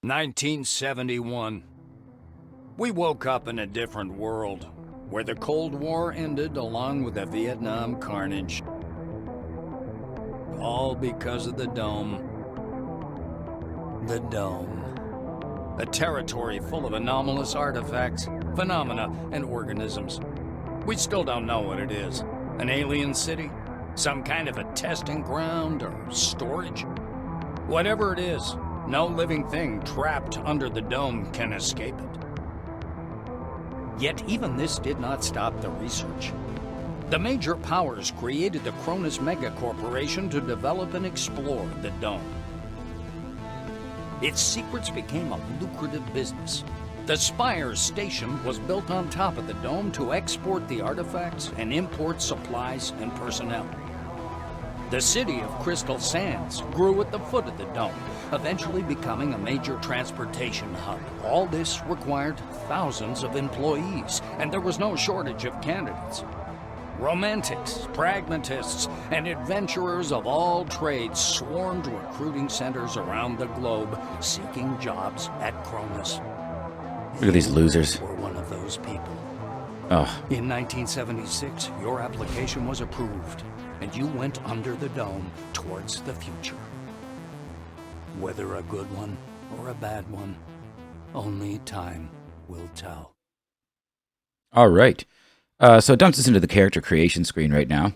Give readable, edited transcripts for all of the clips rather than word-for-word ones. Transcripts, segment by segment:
1971. We woke up in a different world, where the Cold War ended along with the Vietnam carnage. All because of the Dome. The Dome. A territory full of anomalous artifacts, phenomena, and organisms. We still don't know what it is. An alien city? Some kind of a testing ground or storage? Whatever it is, no living thing trapped under the Dome can escape it. Yet even this did not stop the research. The major powers created the Cronus Megacorporation to develop and explore the Dome. Its secrets became a lucrative business. The Spire station was built on top of the Dome to export the artifacts and import supplies and personnel. The city of Crystal Sands grew at the foot of the Dome, eventually becoming a major transportation hub. All this required thousands of employees, and there was no shortage of candidates. Romantics, pragmatists, and adventurers of all trades swarmed recruiting centers around the globe, seeking jobs at Cronus. Look at these losers. We're one of those people. Oh. In 1976, your application was approved, and you went under the Dome towards the future. Whether a good one or a bad one, only time will tell. All right. So it dumps us into the character creation screen right now.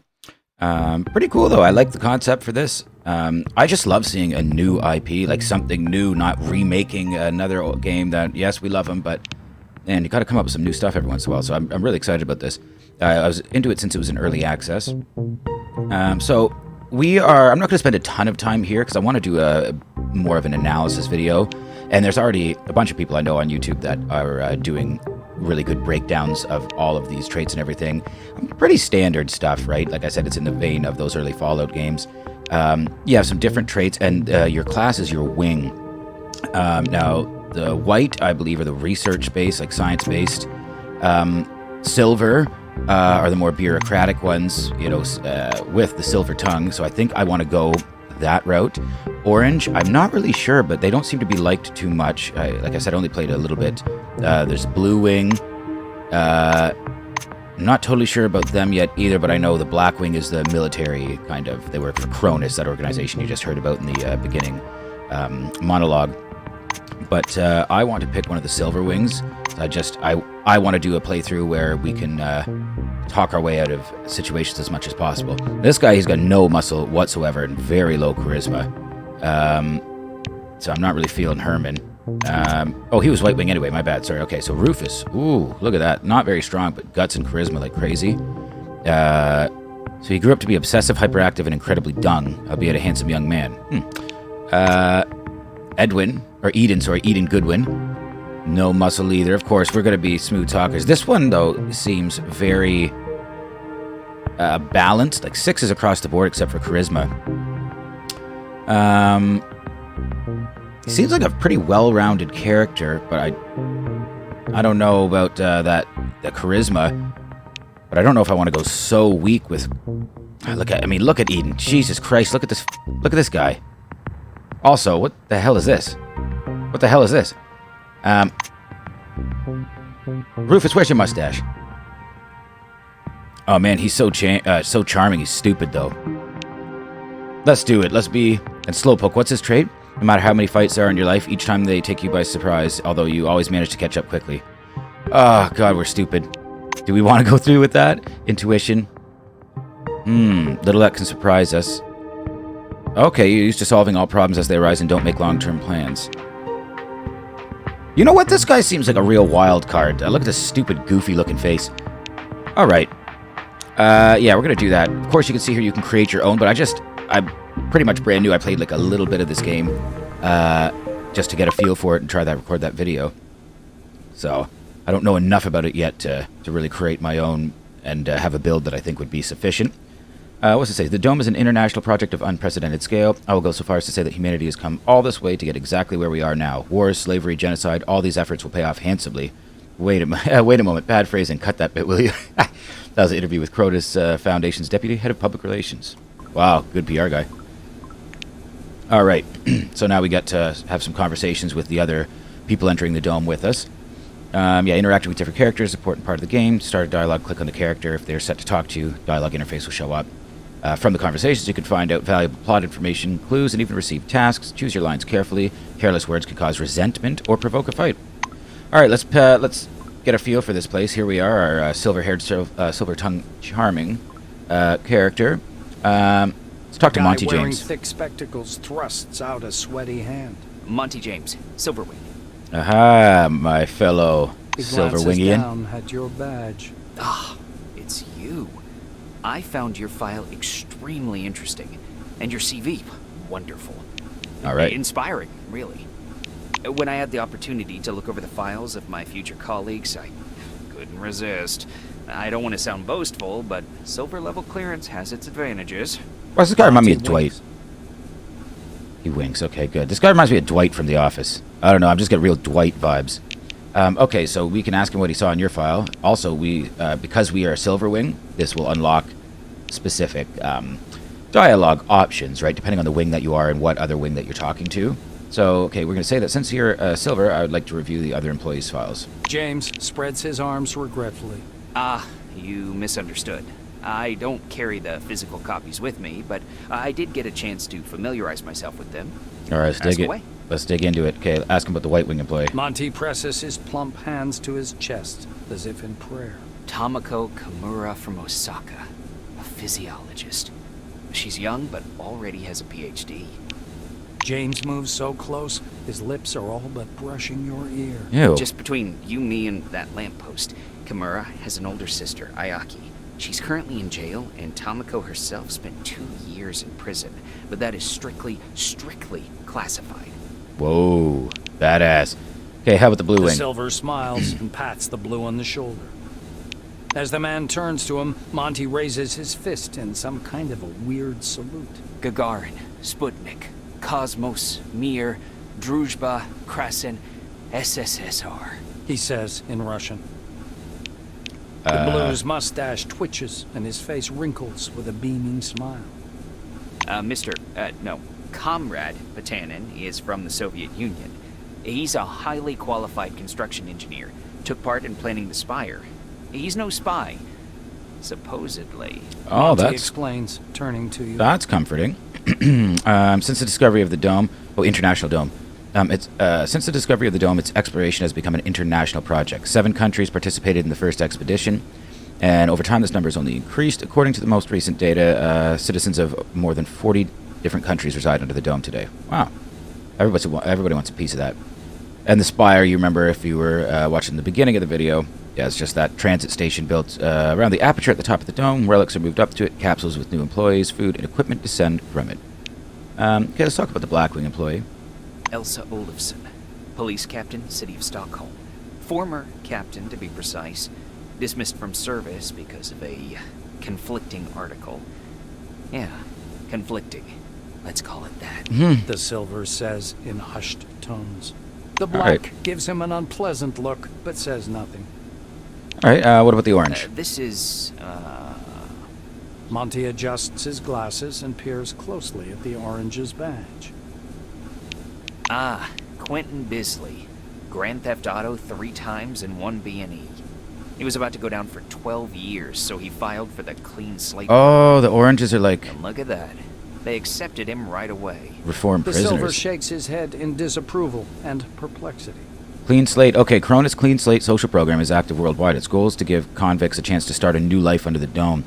Pretty cool, though. I like the concept for this. I just love seeing a new IP, like something new, not remaking another old game that, yes, we love them, but, man, you got to come up with some new stuff every once in a while. So I'm really excited about this. I was into it since it was in early access. So I'm not going to spend a ton of time here because I want to do more of an analysis video. And there's already a bunch of people I know on YouTube that are doing really good breakdowns of all of these traits and everything. Pretty standard stuff, right? Like I said, it's in the vein of those early Fallout games. You have some different traits, and your class is your wing. Now, the white, I believe, are the research-based, like science-based. Silver are the more bureaucratic ones, you know, with the silver tongue. So I think I want to go that route. Orange, I'm not really sure, but they don't seem to be liked too much. Like I said, I only played a little bit. There's Blue Wing. I'm not totally sure about them yet either, but I know the Black Wing is the military kind of. They work for Cronus, that organization you just heard about in the beginning monologue. But I want to pick one of the Silver Wings. I want to do a playthrough where we can talk our way out of situations as much as possible. This guy, he's got no muscle whatsoever and very low charisma. So I'm not really feeling Herman. Oh, he was White Wing anyway, my bad, sorry. Okay, so Rufus. Ooh, look at that. Not very strong, but guts and charisma like crazy. So he grew up to be obsessive, hyperactive, and incredibly dung, albeit a handsome young man. Eden Goodwin. No muscle either. Of course, we're going to be smooth talkers. This one, though, seems very balanced. Like 6s across the board, except for charisma. He seems like a pretty well-rounded character, but I don't know about the charisma. But I don't know if I want to go so weak with. Look at Eden. Jesus Christ! Look at this guy. Also, what the hell is this? What the hell is this? Rufus, where's your mustache? Oh man, he's so charming. He's stupid though. Let's do it. Let's be. And Slowpoke, what's his trait? No matter how many fights there are in your life, each time they take you by surprise, although you always manage to catch up quickly. Oh god, we're stupid. Do we want to go through with that? Intuition. Little that can surprise us. Okay, you're used to solving all problems as they arise and don't make long-term plans. You know what? This guy seems like a real wild card. Look at this stupid, goofy-looking face. All right. Yeah, we're going to do that. Of course, you can see here you can create your own, but I'm pretty much brand new. I played like a little bit of this game just to get a feel for it and record that video. So I don't know enough about it yet to really create my own and have a build that I think would be sufficient. What's it say? The Dome is an international project of unprecedented scale. I will go so far as to say that humanity has come all this way to get exactly where we are now. Wars, slavery, genocide, all these efforts will pay off handsomely. Wait a moment. Bad phrasing. Cut that bit, will you? That was an interview with Cronus Foundation's Deputy Head of Public Relations. Wow, good PR guy. All right. So now we got to have some conversations with the other people entering the dome with us. Interacting with different characters is an important part of the game. Start a dialogue, click on the character. If they're set to talk to you, dialogue interface will show up. From the conversations, you can find out valuable plot information, clues, and even receive tasks. Choose your lines carefully. Careless words could cause resentment or provoke a fight. All right, let's get a feel for this place. Here we are, our silver-haired, silver-tongued, charming character. Let's talk to Monty Guy wearing James. thick spectacles thrusts out a sweaty hand. Monty James, Silverwing. Aha, my fellow He Silver glances Wingian. down at your badge. Ah, it's you. I found your file extremely interesting, and your CV wonderful. All right. Inspiring, really. When I had the opportunity to look over the files of my future colleagues, I couldn't resist. I don't want to sound boastful, but silver level clearance has its advantages. Why does this guy remind me of Monty Dwight? winks. He winks. Okay, good. This guy reminds me of Dwight from The Office. I don't know. I'm just getting real Dwight vibes. Okay, so we can ask him what he saw in your file. Also, because we are a Silverwing, this will unlock specific dialogue options, right? Depending on the wing that you are and what other wing that you're talking to. So, okay, we're going to say that since you're Silver, I would like to review the other employees' files. James spreads his arms regretfully. You misunderstood. I don't carry the physical copies with me, but I did get a chance to familiarize myself with them. All right, Ask away. Let's dig into it. Okay, ask him about the White Wing employee. Monty presses his plump hands to his chest, as if in prayer. Tomoko Kimura from Osaka, a physiologist. She's young, but already has a PhD. James moves so close, his lips are all but brushing your ear. Ew. Just between you, me, and that lamppost, Kimura has an older sister, Ayaki. She's currently in jail, and Tomoko herself spent 2 years in prison, but that is strictly classified. Whoa, badass. Okay, how about the Blue The Wing? Silver smiles and pats the blue on the shoulder. As the man turns to him, Monty raises his fist in some kind of a weird salute. Gagarin, Sputnik, Cosmos, Mir, Druzhba, Krasen, SSSR. He says in Russian. The blue's mustache twitches and his face wrinkles with a beaming smile. Comrade Patanin is from the Soviet Union. He's a highly qualified construction engineer. Took part in planning the Spire. He's no spy. Supposedly. Oh, Monty explains, turning to you. That's comforting. Since the discovery of the dome, international dome. Since the discovery of the dome, its exploration has become an international project. 7 countries participated in the first expedition, and over time this number has only increased. According to the most recent data, citizens of more than 40 different countries reside under the dome today. Wow. Everybody wants a piece of that. And the Spire, you remember if you were watching the beginning of the video, yeah, it's just that transit station built around the aperture at the top of the dome. Relics are moved up to it. Capsules with new employees, food, and equipment descend from it. Okay, let's talk about the Blackwing employee. Elsa Olsen, police captain, City of Stockholm. Former captain, to be precise. Dismissed from service because of a conflicting article. Yeah, conflicting. Let's call it that. The Silver says in hushed tones. The Black gives him an unpleasant look, but says nothing. All right, what about the Orange? This is, Monty adjusts his glasses and peers closely at the Orange's badge. Quentin Bisley. Grand Theft Auto 3 times and 1 B&E. He was about to go down for 12 years, so he filed for the clean slate. Oh, the Oranges are like And look at that. They accepted him right away. reformed The Silver prisoners. shakes his head in disapproval and perplexity. Clean Slate. Okay, Corona's Clean Slate social program is active worldwide. Its goal is to give convicts a chance to start a new life under the dome.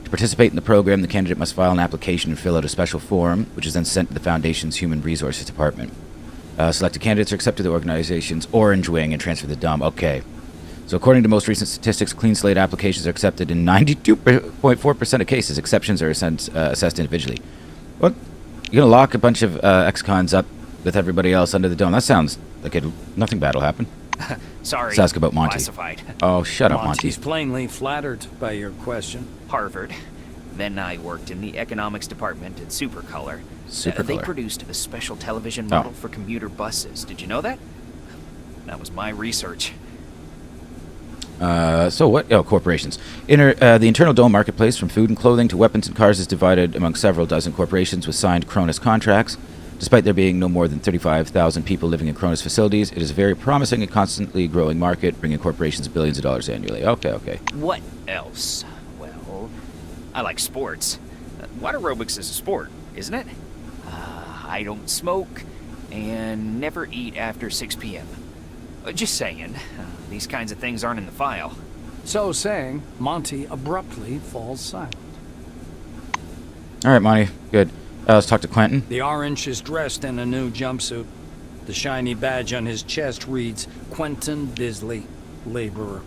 To participate in the program, the candidate must file an application and fill out a special form, which is then sent to the Foundation's Human Resources Department. Selected candidates are accepted to the organization's Orange Wing and transferred to the dome. Okay. So according to most recent statistics, Clean Slate applications are accepted in 92.4% of cases. Exceptions are assessed individually. What? You're going to lock a bunch of ex-cons up with everybody else under the dome? That sounds like nothing bad will happen. Sorry. Let's ask about Monty. Classified. Oh, shut up, Monty. Monty's plainly flattered by your question. Harvard. Then I worked in the economics department at Supercolor. Supercolor. They produced a special television model for commuter buses. Did you know that? That was my research. So what? Oh, corporations. The internal dome marketplace, from food and clothing to weapons and cars, is divided among several dozen corporations with signed Cronus contracts. Despite there being no more than 35,000 people living in Cronus facilities, it is a very promising and constantly growing market, bringing corporations billions of dollars annually. Okay. What else? Well, I like sports. Water aerobics is a sport, isn't it? I don't smoke and never eat after 6 p.m. Just saying, these kinds of things aren't in the file. So saying, Monty abruptly falls silent. All right, Monty. Good. Let's talk to Quentin. The orange is dressed in a new jumpsuit. The shiny badge on his chest reads, Quentin Bisley, laborer.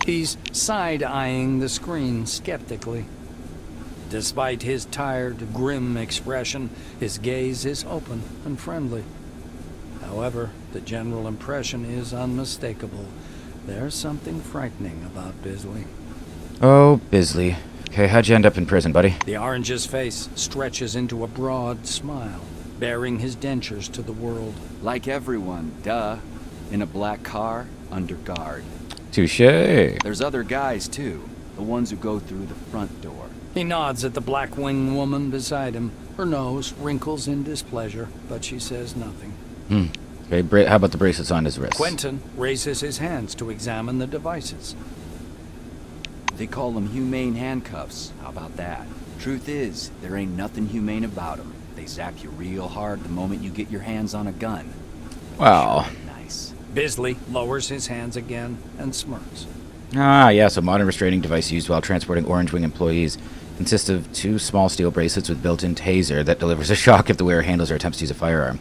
He's side-eyeing the screen skeptically. Despite his tired, grim expression, his gaze is open and friendly. However, the general impression is unmistakable. There's something frightening about Bisley. Oh, Bisley. Okay, how'd you end up in prison, buddy? The orange's face stretches into a broad smile, bearing his dentures to the world. Like everyone, duh. In a black car, under guard. Touché. There's other guys, too. The ones who go through the front door. He nods at the black-winged woman beside him. Her nose wrinkles in displeasure, but she says nothing. Okay, how about the bracelets on his wrist? Quentin raises his hands to examine the devices. They call them humane handcuffs. How about that? Truth is, there ain't nothing humane about them. They zap you real hard the moment you get your hands on a gun. Wow. Sure, nice. Bisley lowers his hands again and smirks. Ah, yes, a modern restraining device used while transporting Orange Wing employees. Consists of 2 small steel bracelets with built-in taser that delivers a shock if the wearer handles or attempts to use a firearm.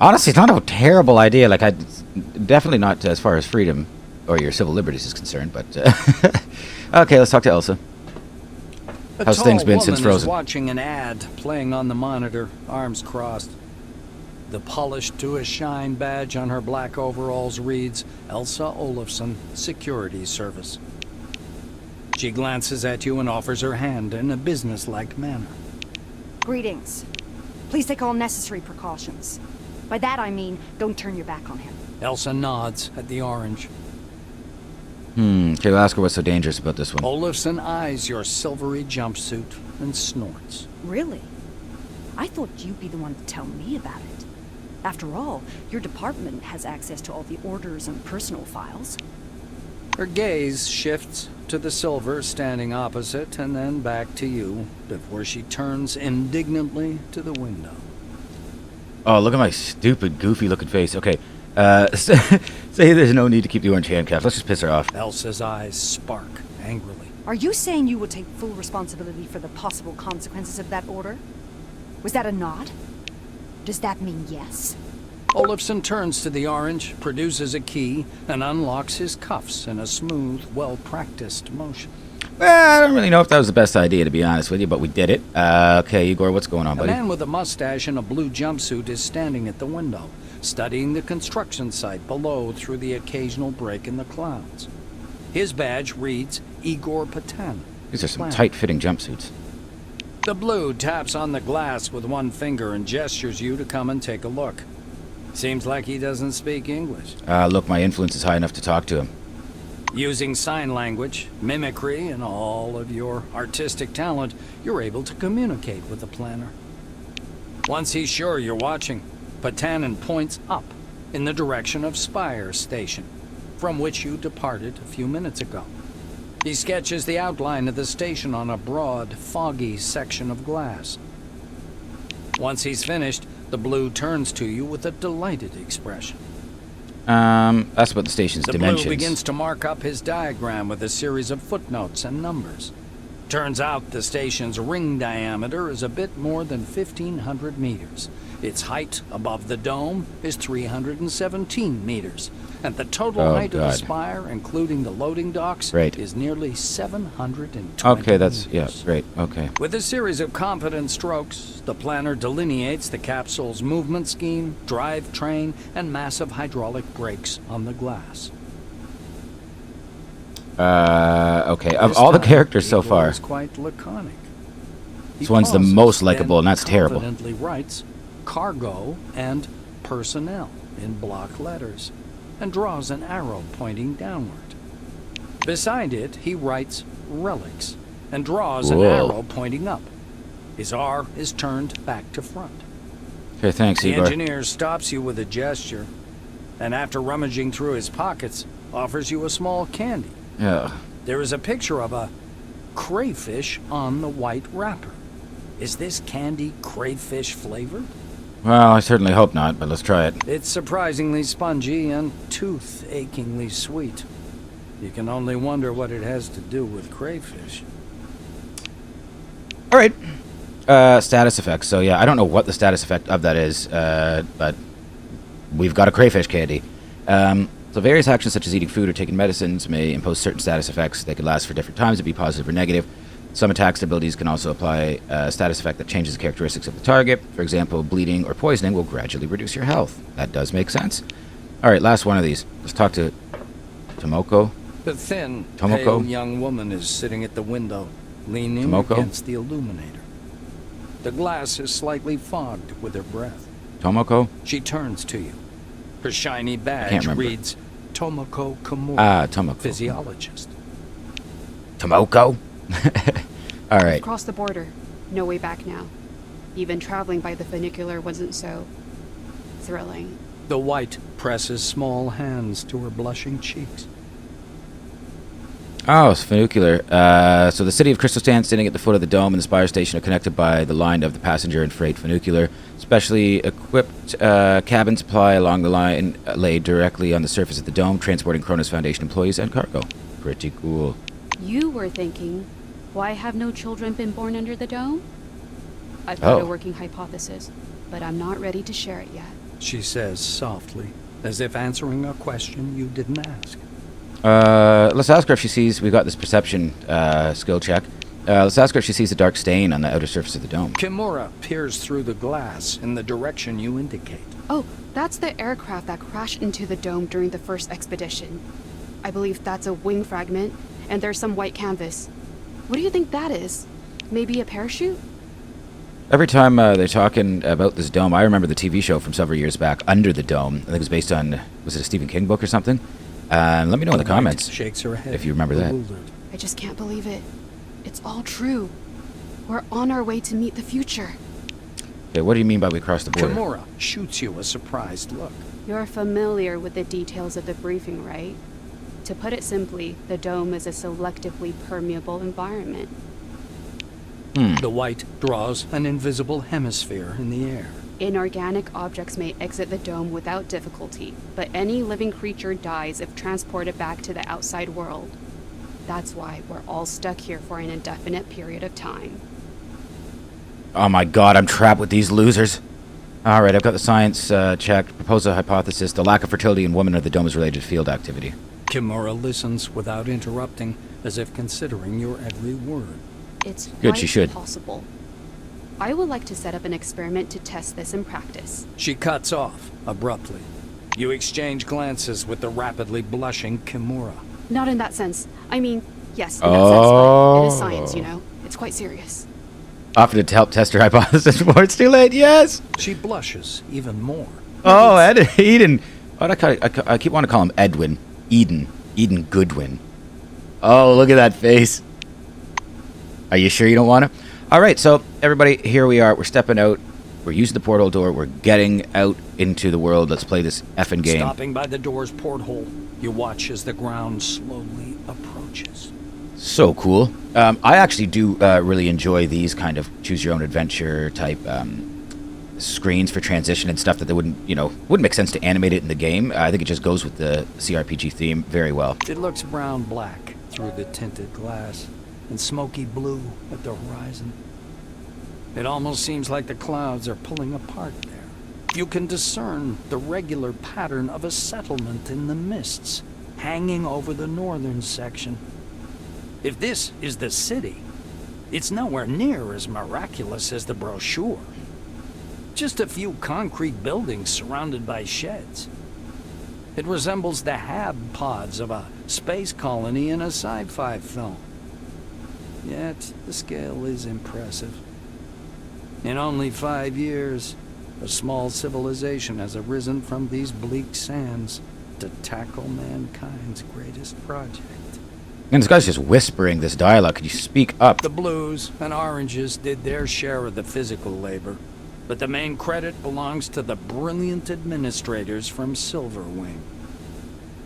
Honestly, it's not a terrible idea. Like, definitely not as far as freedom or your civil liberties is concerned, but... Okay, let's talk to Elsa. How's things been since Frozen? Is watching an ad playing on the monitor, arms crossed. The polished to a shine badge on her black overalls reads, Elsa Olsen, Security Service. She glances at you and offers her hand in a businesslike manner. Greetings. Please take all necessary precautions. By that I mean, don't turn your back on him. Elsa nods at the orange. Okay, we'll ask her what's so dangerous about this one. Olsen eyes your silvery jumpsuit and snorts. Really? I thought you'd be the one to tell me about it. After all, your department has access to all the orders and personal files. Her gaze shifts to the silver standing opposite and then back to you before she turns indignantly to the window. Oh, look at my stupid, goofy-looking face. Okay, say there's no need to keep the orange handcuffs. Let's just piss her off. Elsa's eyes spark angrily. Are you saying you will take full responsibility for the possible consequences of that order? Was that a nod? Does that mean yes? Olsen turns to the orange, produces a key, and unlocks his cuffs in a smooth, well-practiced motion. Well, I don't really know if that was the best idea, to be honest with you, but we did it. Okay, Igor, what's going on, A buddy? man with a mustache and a blue jumpsuit is standing at the window, studying the construction site below through the occasional break in the clouds. His badge reads Igor Patan. These are some Planner. tight-fitting jumpsuits. The blue taps on the glass with one finger and gestures you to come and take a look. Seems like he doesn't speak English. Look, my influence is high enough to talk to him. Using sign language, mimicry, and all of your artistic talent, you're able to communicate with the planner. Once he's sure you're watching, Patanin points up in the direction of Spire Station, from which you departed a few minutes ago. He sketches the outline of the station on a broad, foggy section of glass. Once he's finished, the blue turns to you with a delighted expression. That's about the station's The dimensions. blue begins to mark up his diagram with a series of footnotes and numbers. Turns out the station's ring diameter is a bit more than 1,500 meters. Its height above the dome is 317 meters. And the total height of the spire, including the loading docks, is nearly 720 Okay, that's... meters. Yeah, great. Okay. With a series of confident strokes, the planner delineates the capsule's movement scheme, drivetrain, and massive hydraulic brakes on the glass. Okay. Of all the characters so far, Is quite laconic. this one's the most likable, and that's terrible. Confidently writes cargo and personnel in block letters, and draws an arrow pointing downward. Beside it, he writes relics, and draws an arrow pointing up. His R is turned back to front. Okay, thanks, The Igor. engineer stops you with a gesture, and after rummaging through his pockets, offers you a small candy. Yeah. There is a picture of a crayfish on the white wrapper. Is this candy crayfish flavored? Well, I certainly hope not, but let's try it. It's surprisingly spongy and tooth-achingly sweet. You can only wonder what it has to do with crayfish. All right. Status effects. So yeah, I don't know what the status effect of that is, but we've got a crayfish candy. So various actions such as eating food or taking medicines may impose certain status effects. They could last for different times and be positive or negative. Some attacks and abilities can also apply a status effect that changes the characteristics of the target. For example, bleeding or poisoning will gradually reduce your health. That does make sense. All right, last one of these. Let's talk to Tomoko. The thin, Tomoko? pale young woman is sitting at the window, leaning Tomoko? against the illuminator. The glass is slightly fogged with her breath. Tomoko? She turns to you. Her shiny badge remember. reads, Tomoko Kimura, Ah, Tomoko. physiologist. Tomoko? All right. We've crossed the border. No way back now. Even traveling by the funicular wasn't so thrilling. The white presses small hands to her blushing cheeks. Oh, it's funicular. So the city of Crystal Stand, standing at the foot of the dome and the Spire Station, are connected by the line of the passenger and freight funicular. Specially equipped cabin supply along the line laid directly on the surface of the dome, transporting Cronus Foundation employees and cargo. Pretty cool. You were thinking, why have no children been born under the dome? I've got Oh. a working hypothesis, but I'm not ready to share it yet. She says softly, as if answering a question you didn't ask. Let's ask her if she sees... We've got this perception skill check. Let's ask her if she sees a dark stain on the outer surface of the dome. Kimura peers through the glass in the direction you indicate. Oh, that's the aircraft that crashed into the dome during the first expedition. I believe that's a wing fragment, and there's some white canvas. What do you think that is? Maybe a parachute? Every time they're talking about this dome, I remember the TV show from several years back, Under the Dome. I think it was based on... Was it a Stephen King book or something? Let me know in the comments Shakes her head, if you remember that. bewildered. I just can't believe it. It's all true. We're on our way to meet the future. Okay, what do you mean by we crossed the border? Kimura shoots you a surprised look. You're familiar with the details of the briefing, right? To put it simply, the dome is a selectively permeable environment. The white draws an invisible hemisphere in the air. Inorganic objects may exit the dome without difficulty, but any living creature dies if transported back to the outside world. That's why we're all stuck here for an indefinite period of time. Oh my god, I'm trapped with these losers. Alright, I've got the science checked. Propose a hypothesis. The lack of fertility in women of the dome is related to field activity. Kimura listens without interrupting, as if considering your every word. It's Good, quite she should. possible. I would like to set up an experiment to test this in practice. She cuts off, abruptly. You exchange glances with the rapidly blushing Kimura. Not in that sense. I mean, yes, in that sense, but it is science, you know. It's quite serious. Offered to help test her hypothesis before it's too late, yes! She blushes even more. Oh, Eden. I keep wanting to call him Edwin. Eden Goodwin. Oh, look at that face. Are you sure you don't want to? All right, so everybody, here we are. We're stepping out. We're using the portal door. We're getting out into the world. Let's play this effing game. Stopping by the door's porthole, you watch as the ground slowly approaches. So cool. I actually do really enjoy these kind of choose-your-own-adventure type screens for transition and stuff that they wouldn't make sense to animate it in the game. I think it just goes with the CRPG theme very well. It looks brown-black through the tinted glass and smoky blue at the horizon. It almost seems like the clouds are pulling apart there. You can discern the regular pattern of a settlement in the mists, hanging over the northern section. If this is the city, it's nowhere near as miraculous as the brochure. Just a few concrete buildings surrounded by sheds. It resembles the hab pods of a space colony in a sci-fi film. Yet, the scale is impressive. In only 5 years, a small civilization has arisen from these bleak sands to tackle mankind's greatest project. And this guy's just whispering this dialogue. Could you speak up? The Blues and Oranges did their share of the physical labor, but the main credit belongs to the brilliant administrators from Silverwing.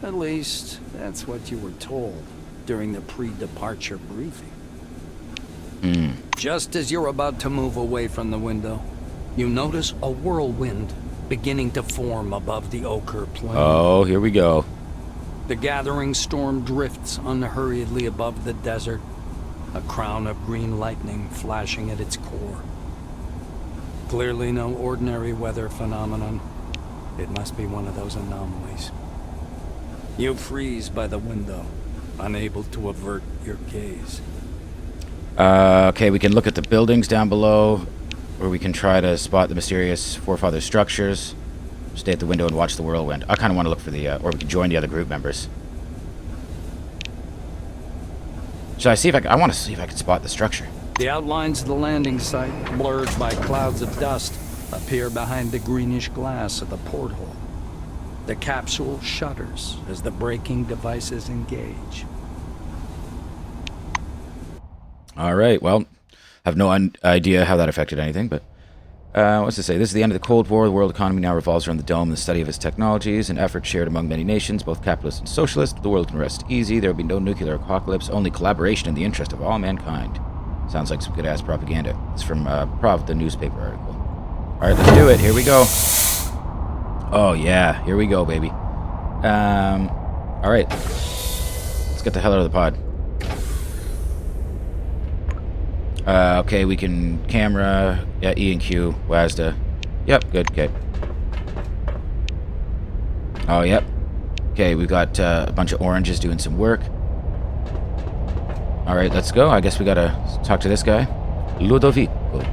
At least, that's what you were told during the pre-departure briefing. Just as you're about to move away from the window, you notice a whirlwind beginning to form above the ochre plain. Oh, here we go. The gathering storm drifts unhurriedly above the desert, a crown of green lightning flashing at its core. Clearly no ordinary weather phenomenon. It must be one of those anomalies. You freeze by the window, unable to avert your gaze. Okay, we can look at the buildings down below, or we can try to spot the mysterious forefather structures. Stay at the window and watch the whirlwind. I kind of want to look for the, or we can join the other group members. Should I see if I want to see if I can spot the structure. The outlines of the landing site, blurred by clouds of dust, appear behind the greenish glass of the porthole. The capsule shudders as the braking devices engage. All right, well, I have no idea how that affected anything, but what's to say? This is the end of the Cold War. The world economy now revolves around the Dome and the study of its technologies, an effort shared among many nations, both capitalist and socialist. The world can rest easy. There will be no nuclear apocalypse, only collaboration in the interest of all mankind. Sounds like some good-ass propaganda. It's from Prov, the newspaper article. All right, let's do it. Here we go. Oh, yeah. Here we go, baby. All right. Let's get the hell out of the pod. Okay, we can camera, yeah, E and Q, WASDA. Yep, good. Oh, yep. Okay, we got a bunch of oranges doing some work. All right, let's go. I guess we gotta talk to this guy. Ludovico.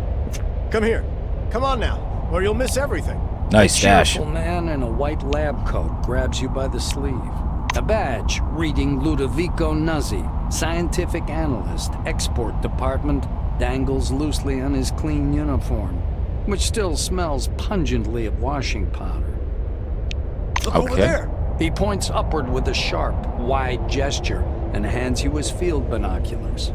Come here. Come on now, or you'll miss everything. Nice A stash. cheerful man in a white lab coat grabs you by the sleeve. A badge reading Ludovico Nuzzi, scientific analyst, export department, dangles loosely on his clean uniform, which still smells pungently of washing powder. Look over there. He points upward with a sharp, wide gesture and hands you his field binoculars.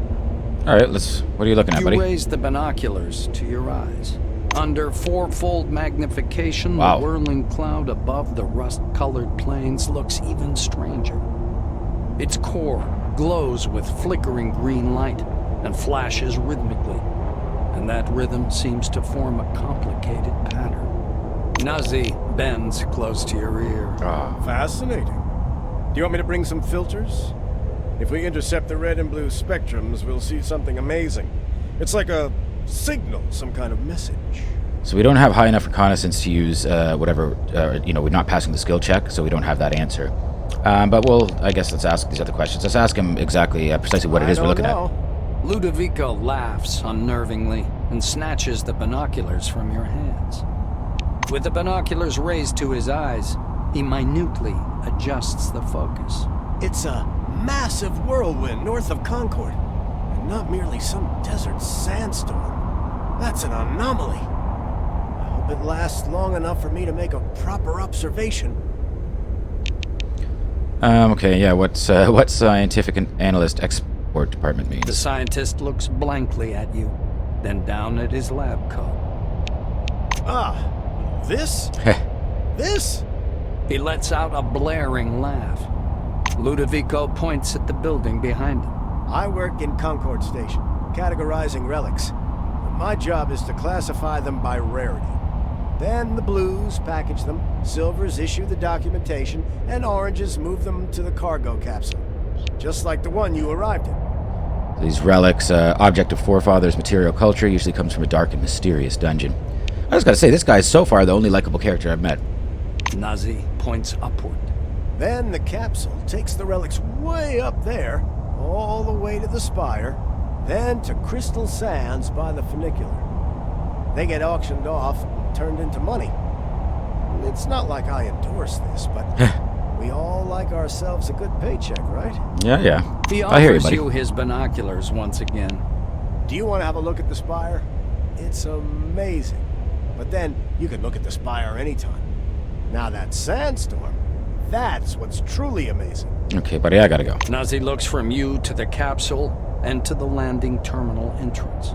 All right, what are you looking at, buddy? You raise the binoculars to your eyes. Under fourfold magnification, Wow. the whirling cloud above the rust-colored plains looks even stranger. Its core glows with flickering green light and flashes rhythmically, and that rhythm seems to form a complicated pattern. Nuzzi bends close to your ear. Fascinating. Do you want me to bring some filters? If we intercept the red and blue spectrums, we'll see something amazing. It's like a signal, some kind of message. So we don't have high enough reconnaissance to use whatever, we're not passing the skill check, so we don't have that answer. But I guess let's ask these other questions. Let's ask him exactly, precisely what it is we're looking at. Ludovico laughs unnervingly and snatches the binoculars from your hands. With the binoculars raised to his eyes, he minutely adjusts the focus. It's a massive whirlwind north of Concord, and not merely some desert sandstorm. That's an anomaly. I hope it lasts long enough for me to make a proper observation. Okay, yeah, what scientific analyst export department means? The scientist looks blankly at you, then down at his lab coat. This? This? He lets out a blaring laugh. Ludovico points at the building behind him. I work in Concord Station, categorizing relics. My job is to classify them by rarity. Then the blues package them, silvers issue the documentation, and oranges move them to the cargo capsule. Just like the one you arrived in. These relics, object of forefathers, material culture, usually comes from a dark and mysterious dungeon. I just gotta say, this guy is so far the only likable character I've met. Nuzzi points upward. Then the capsule takes the relics way up there, all the way to the spire, then to Crystal Sands by the funicular. They get auctioned off and turned into money. It's not like I endorse this, but we all like ourselves a good paycheck, right? Yeah. He I hear you, offers buddy. you his binoculars once again. Do you want to have a look at the spire? It's amazing. But then you can look at the spire anytime. Now that sandstorm, that's what's truly amazing. Okay, buddy, I gotta go. Nazi looks from you to the capsule and to the landing terminal entrance.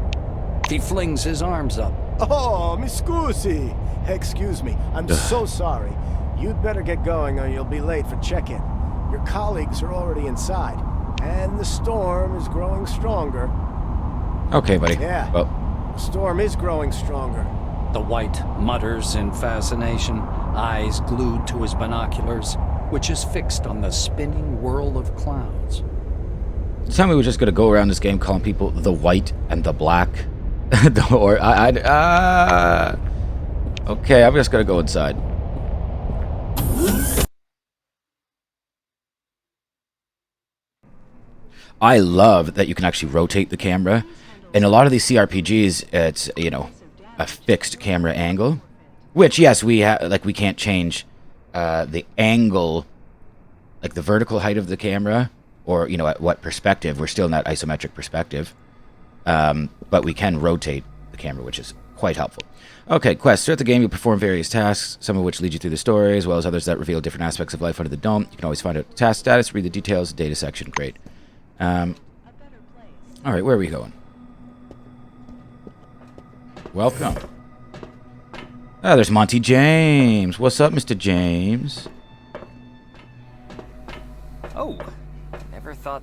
He flings his arms up. Oh, mi scusi. Excuse me. I'm so sorry. You'd better get going or you'll be late for check-in. Your colleagues are already inside, and the storm is growing stronger. Okay, buddy. Yeah. Well, The storm is growing stronger. The White mutters in fascination, eyes glued to his binoculars, which is fixed on the spinning whirl of clouds. tell me we're just gonna go around this game calling people the white and the black. Okay, I'm just gonna go inside. I love that you can actually rotate the camera. In a lot of these CRPGs, it's, you know, a fixed camera angle. Which, yes, we can't change the angle, like the vertical height of the camera, or, you know, at what perspective. We're still in that isometric perspective. But we can rotate the camera, which is quite helpful. Okay, quests. Throughout the game, you perform various tasks, some of which lead you through the story, as well as others that reveal different aspects of life under the dome. You can always find out the task status, read the details, data section. Great. Alright, where are we going? Welcome. Ah, there's Monty James. What's up, Mr. James? Oh, never thought.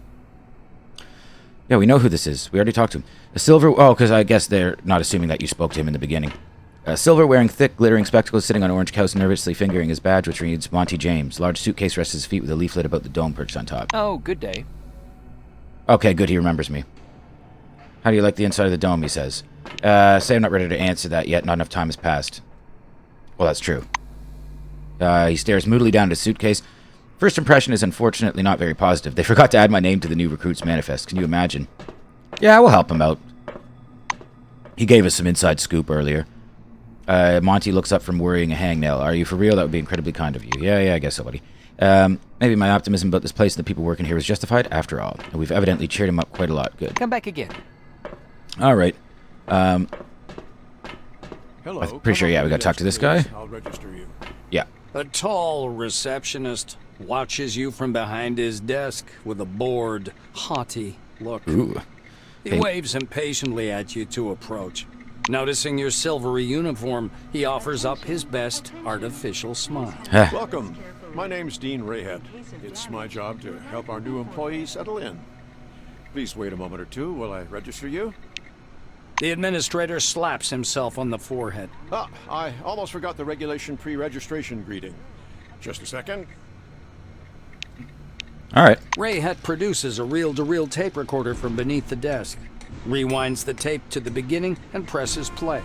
Yeah, we know who this is. We already talked to him. A silver... Oh, because I guess they're not assuming that you spoke to him in the beginning. A silver wearing thick, glittering spectacles sitting on an orange couch, nervously fingering his badge, which reads Monty James. Large suitcase rests his feet with a leaflet about the dome perched on top. Oh, good day. Okay, good, he remembers me. How do you like the inside of the dome, he says. Say I'm not ready to answer that yet, not enough time has passed. Well, that's true. He stares moodily down at his suitcase. First impression is unfortunately not very positive. They forgot to add my name to the new recruit's manifest. Can you imagine? Yeah, we'll help him out. He gave us some inside scoop earlier. Monty looks up from worrying a hangnail. Are you for real? That would be incredibly kind of you. Yeah, I guess so, buddy. Maybe my optimism about this place and the people working here is justified after all. And we've evidently cheered him up quite a lot. Good. Come back again. All right. Hello. I'm pretty sure, yeah, we got to talk to this guy. I'll register you. Yeah. A tall receptionist watches you from behind his desk with a bored, haughty look. Ooh. He Hey. waves impatiently at you to approach. Noticing your silvery uniform, he offers up his best artificial smile. Welcome. My name's Dean Rayhead. It's my job to help our new employees settle in. Please wait a moment or two while I register you. The administrator slaps himself on the forehead. Ah, I almost forgot the regulation pre-registration greeting. Just a second. All right. Rayhead produces a reel-to-reel tape recorder from beneath the desk, rewinds the tape to the beginning, and presses play.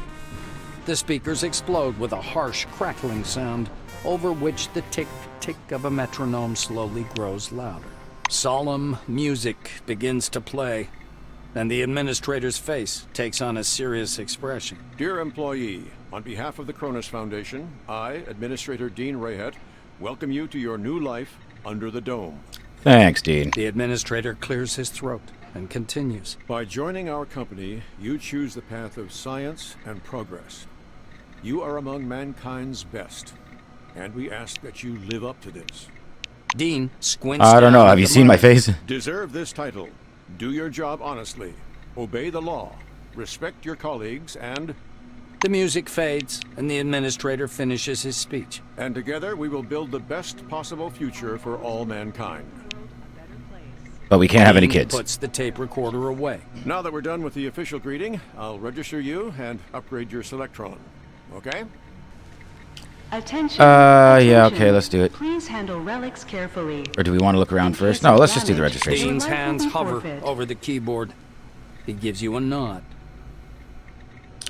The speakers explode with a harsh, crackling sound, over which the tick-tick of a metronome slowly grows louder. Solemn music begins to play, and the administrator's face takes on a serious expression. Dear employee, on behalf of the Cronus Foundation, I, Administrator Dean Rayhead, welcome you to your new life under the dome. Thanks, Dean. The administrator clears his throat and continues. By joining our company, you choose the path of science and progress. You are among mankind's best, and we ask that you live up to this. Dean squints I don't know. down Have at you the seen my monitor. face? Deserve this title. Do your job honestly. Obey the law. Respect your colleagues and The music fades, and the administrator finishes his speech. together we will build the best possible future for all mankind. But we can't have any Dean kids. puts the tape recorder away. Now that we're done with the official greeting, I'll register you and upgrade your Selectron. Okay? Attention. Yeah, attention. okay, let's do it. Please handle relics carefully. Or do we want to look around In first? case No, of let's just do the damage, registration. Dean's Your life will hands be hover forfeit. over the keyboard. He gives you a nod.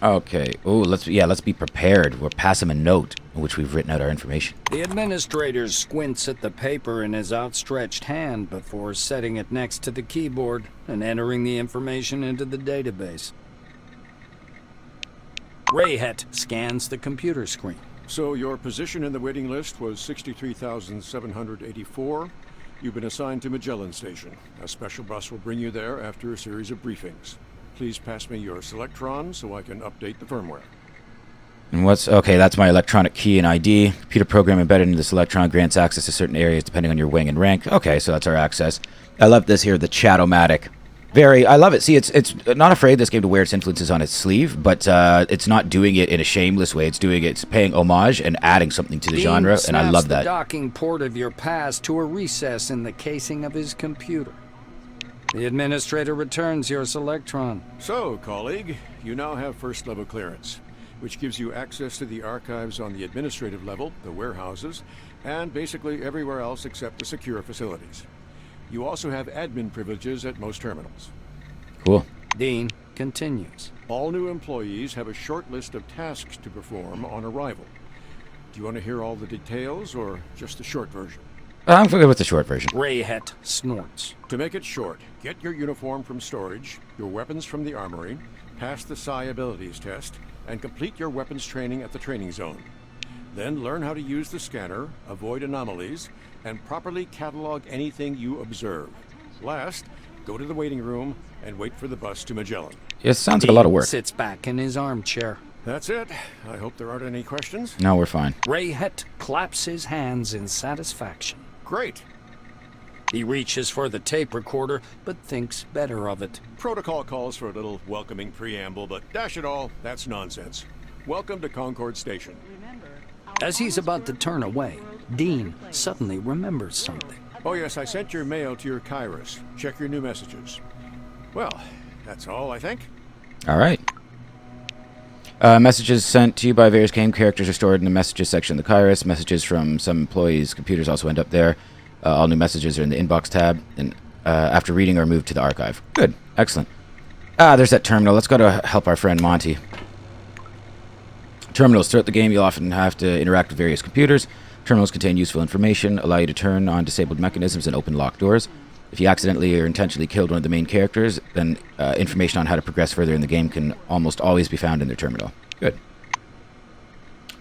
Okay. Oh, let's be prepared. We'll pass him a note in which we've written out our information. The administrator squints at the paper in his outstretched hand before setting it next to the keyboard and entering the information into the database. Rayhet scans the computer screen. So your position in the waiting list was 63,784. You've been assigned to Magellan Station. A special bus will bring you there after a series of briefings. Please pass me your Selectron so I can update the firmware. And what's... Okay, that's my electronic key and ID. Computer program embedded into this electron grants access to certain areas depending on your wing and rank. Okay, so that's our access. I love this here, the Chat-O-Matic. I love it. See, it's not afraid, this game, to wear its influences on its sleeve, but it's not doing it in a shameless way. It's paying homage and adding something to the genre, and I love that. The docking port of your past to a recess in the casing of his computer. The administrator returns your Selectron. So, colleague, you now have first-level clearance, which gives you access to the archives on the administrative level, the warehouses, and basically everywhere else except the secure facilities. You also have admin privileges at most terminals. Cool. Dean continues. All new employees have a short list of tasks to perform on arrival. Do you want to hear all the details, or just the short version? I'm good with the short version. Rayhet snorts. To make it short, get your uniform from storage, your weapons from the armory, pass the Psi abilities test, and complete your weapons training at the training zone. Then learn how to use the scanner, avoid anomalies, and properly catalog anything you observe. Last, go to the waiting room and wait for the bus to Magellan. It sounds like a lot of work. Sits back in his armchair. That's it. I hope there aren't any questions. No, we're fine. Rayhet claps his hands in satisfaction. Great. He reaches for the tape recorder, but thinks better of it. Protocol calls for a little welcoming preamble, but dash it all, that's nonsense. Welcome to Concord Station. As he's about to turn away, Dean suddenly remembers something. Oh yes, I sent your mail to your Kairos. Check your new messages. Well, that's all, I think. All right. Messages sent to you by various game characters are stored in the messages section of the Kairos. Messages from some employees' computers also end up there. All new messages are in the inbox tab, and after reading are moved to the archive. Good. Excellent. There's that terminal. Let's go to help our friend Monty. Terminals. Throughout the game, you'll often have to interact with various computers. Terminals contain useful information, allow you to turn on disabled mechanisms and open locked doors. If you accidentally or intentionally killed one of the main characters, then information on how to progress further in the game can almost always be found in their terminal. Good.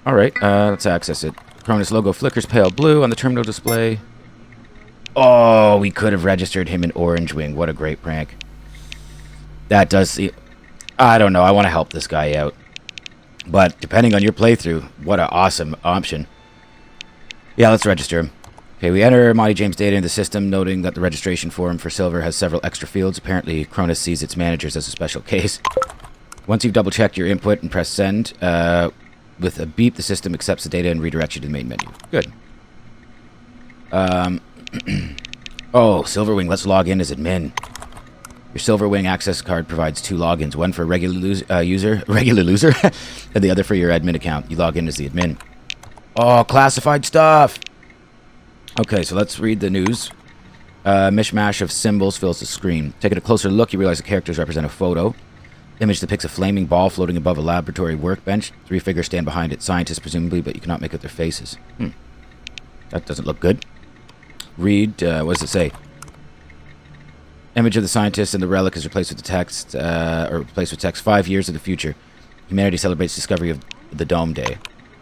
Alright, let's access it. Cronus logo flickers pale blue on the terminal display. Oh, we could have registered him in Orange Wing. What a great prank. That does see... I don't know, I want to help this guy out. But depending on your playthrough, what an awesome option. Yeah, let's register him. Okay, we enter Monty James data in the system, noting that the registration form for Silver has several extra fields. Apparently, Cronus sees its managers as a special case. Once you've double-checked your input and press send, with a beep, the system accepts the data and redirects you to the main menu. Good. Oh, Silverwing, let's log in as admin. Your Silverwing access card provides 2 logins, one for a regular loser, and the other for your admin account. You log in as the admin. Oh, classified stuff! Okay, so let's read the news. Mishmash of symbols fills the screen. Taking a closer look, you realize the characters represent a photo. Image depicts a flaming ball floating above a laboratory workbench. 3 figures stand behind it, scientists presumably, but you cannot make out their faces. That doesn't look good. Read, what does it say? Image of the scientist and the relic is replaced with the text, or replaced with text, 5 years of the future. Humanity celebrates discovery of the Dome Day.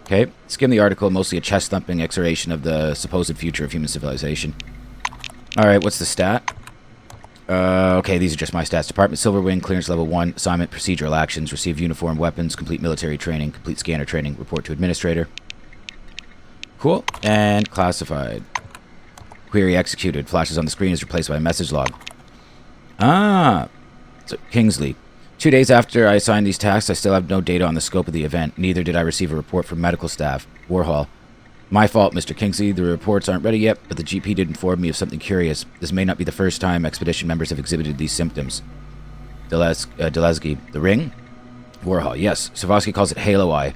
Okay, skim the article, mostly a chest-thumping exoration of the supposed future of human civilization. Alright, what's the stat? Okay, these are just my stats. Department Silverwing, clearance level 1, assignment, procedural actions, receive uniform weapons, complete military training, complete scanner training, report to administrator. Cool, and classified. Query executed, flashes on the screen, is replaced by a message log. So Kingsley. 2 days after I signed these tasks, I still have no data on the scope of the event. Neither did I receive a report from medical staff. Warhol. My fault, Mr. Kingsley. The reports aren't ready yet, but the GP did inform me of something curious. This may not be the first time Expedition members have exhibited these symptoms. Delesky. The ring? Warhol. Yes. Savosky calls it Halo Eye.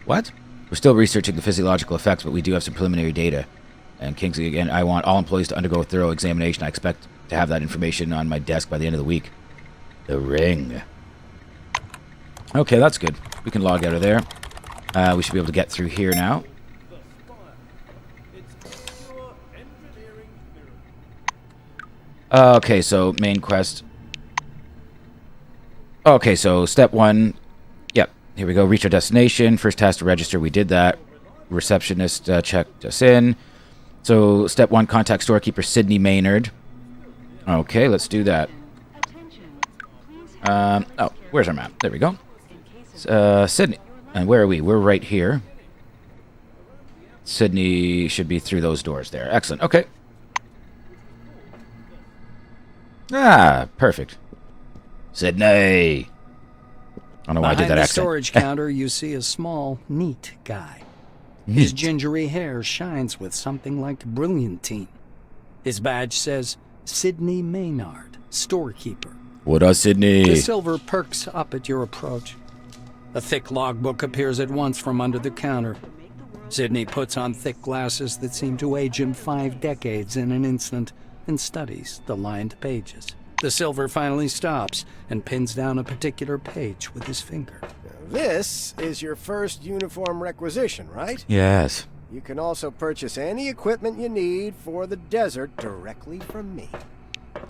What? We're still researching the physiological effects, but we do have some preliminary data. And Kingsley, again, I want all employees to undergo a thorough examination. I expect to have that information on my desk by the end of the week. The ring. Okay, that's good. We can log out of there. We should be able to get through here now. Okay, so main quest. Okay, so step 1. Yep, here we go. Reach our destination. First task to register. We did that. Receptionist checked us in. So step 1, contact storekeeper Sydney Maynard. Okay, let's do that. Oh, where's our map? There we go. Sydney. And where are we? We're right here. Sydney should be through those doors there. Excellent. Okay. Ah, perfect. Sydney. I don't know why I did that Behind the accent. storage counter, you see a small, neat guy. His gingery hair shines with something like brilliantine. His badge says, Sidney Maynard, Storekeeper. What up, Sydney? The silver perks up at your approach. A thick logbook appears at once from under the counter. Sidney puts on thick glasses that seem to age him 5 decades in an instant and studies the lined pages. The silver finally stops and pins down a particular page with his finger. This is your first uniform requisition, right? Yes. You can also purchase any equipment you need for the desert directly from me.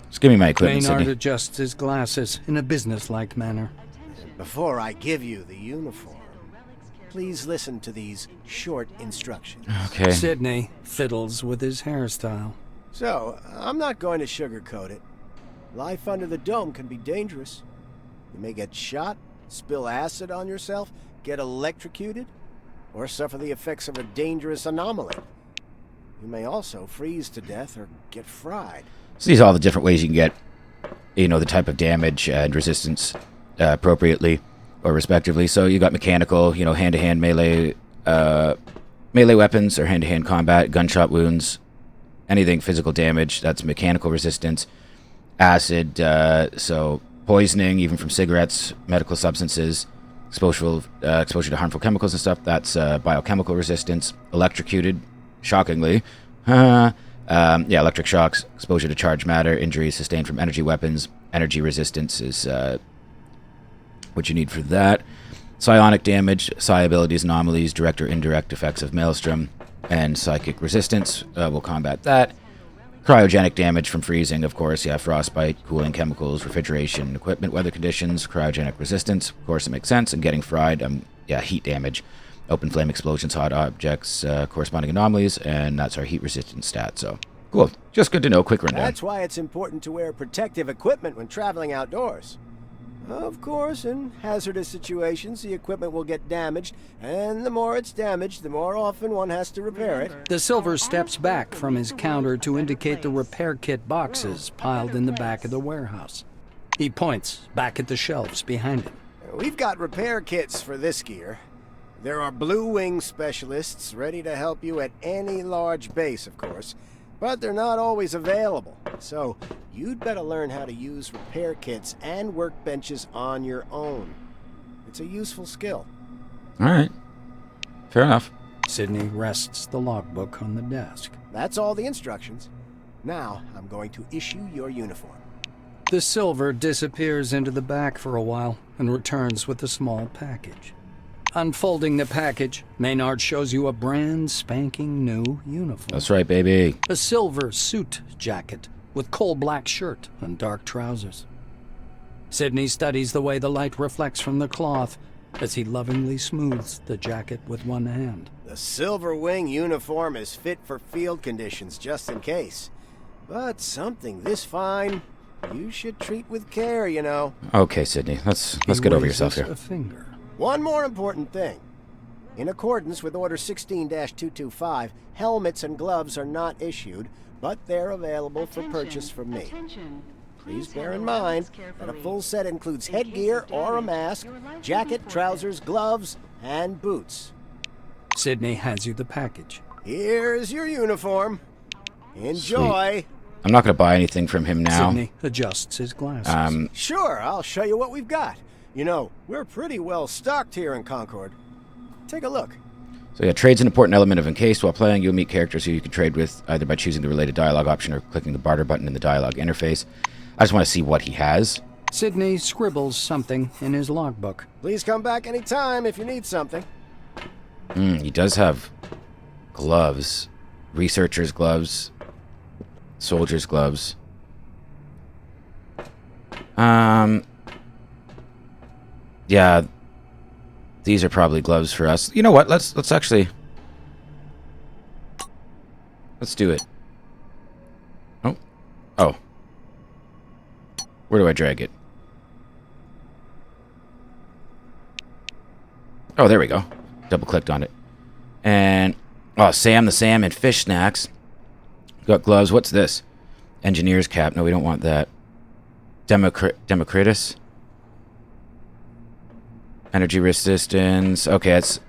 Just give me my equipment, Maynard Sydney. adjusts his glasses in a businesslike manner. Before I give you the uniform, please listen to these short instructions. Okay. Sidney fiddles with his hairstyle. So, I'm not going to sugarcoat it. Life under the dome can be dangerous. You may get shot, spill acid on yourself, get electrocuted, or suffer the effects of a dangerous anomaly. You may also freeze to death or get fried. So these are all the different ways you can get, the type of damage and resistance appropriately or respectively. So you got mechanical, hand-to-hand melee weapons or hand-to-hand combat, gunshot wounds, anything physical damage, that's mechanical resistance. Acid, so poisoning, even from cigarettes, medical substances, exposure to harmful chemicals and stuff, that's biochemical resistance. Electrocuted, shockingly. Electric shocks, exposure to charged matter, injuries sustained from energy weapons. Energy resistance is what you need for that. Psionic damage, psi abilities, anomalies, direct or indirect effects of maelstrom, and psychic resistance will combat that. Cryogenic damage from freezing, of course. Yeah, frostbite, cooling chemicals, refrigeration, equipment, weather conditions, cryogenic resistance. Of course, it makes sense. And getting fried, heat damage. Open flame explosions, hot objects, corresponding anomalies, and that's our heat resistance stat. So, cool. Just good to know. Quick rundown. That's why it's important to wear protective equipment when traveling outdoors. Of course, in hazardous situations, the equipment will get damaged, and the more it's damaged, the more often one has to repair it. The silver steps back from his counter to indicate the repair kit boxes piled in the back of the warehouse. He points back at the shelves behind him. We've got repair kits for this gear. There are Blue Wing specialists ready to help you at any large base, of course, but they're not always available. So, you'd better learn how to use repair kits and workbenches on your own. It's a useful skill. All right. Fair enough. Sidney rests the logbook on the desk. That's all the instructions. Now, I'm going to issue your uniform. The silver disappears into the back for a while and returns with a small package. Unfolding the package, Maynard shows you a brand spanking new uniform. That's right, baby. A silver suit jacket with coal black shirt and dark trousers. Sidney studies the way the light reflects from the cloth as he lovingly smooths the jacket with one hand. The Silver Wing uniform is fit for field conditions, just in case. But something this fine, you should treat with care, Okay, Sydney. Let's He get over yourself raises here. a finger. One more important thing. In accordance with Order 16-225, helmets and gloves are not issued, but they're available for purchase from me. Please bear in mind that a full set includes headgear or a mask, jacket, trousers, gloves, and boots. Sidney hands you the package. Here's your uniform. Enjoy. I'm not going to buy anything from him now. Sidney adjusts his glasses. Sure, I'll show you what we've got. We're pretty well stocked here in Concord. Take a look. So yeah, trade's an important element of Encased. While playing, you'll meet characters who you can trade with either by choosing the related dialogue option or clicking the barter button in the dialogue interface. I just want to see what he has. Sidney scribbles something in his logbook. Please come back anytime if you need something. He does have gloves. Researcher's gloves. Soldier's gloves. Yeah, these are probably gloves for us. You know what? Let's do it. Oh. Where do I drag it? Oh, there we go. Double-clicked on it. And, oh, Sam the Salmon fish snacks. Got gloves. What's this? Engineer's cap. No, we don't want that. Democritus. Energy resistance. Okay, it's...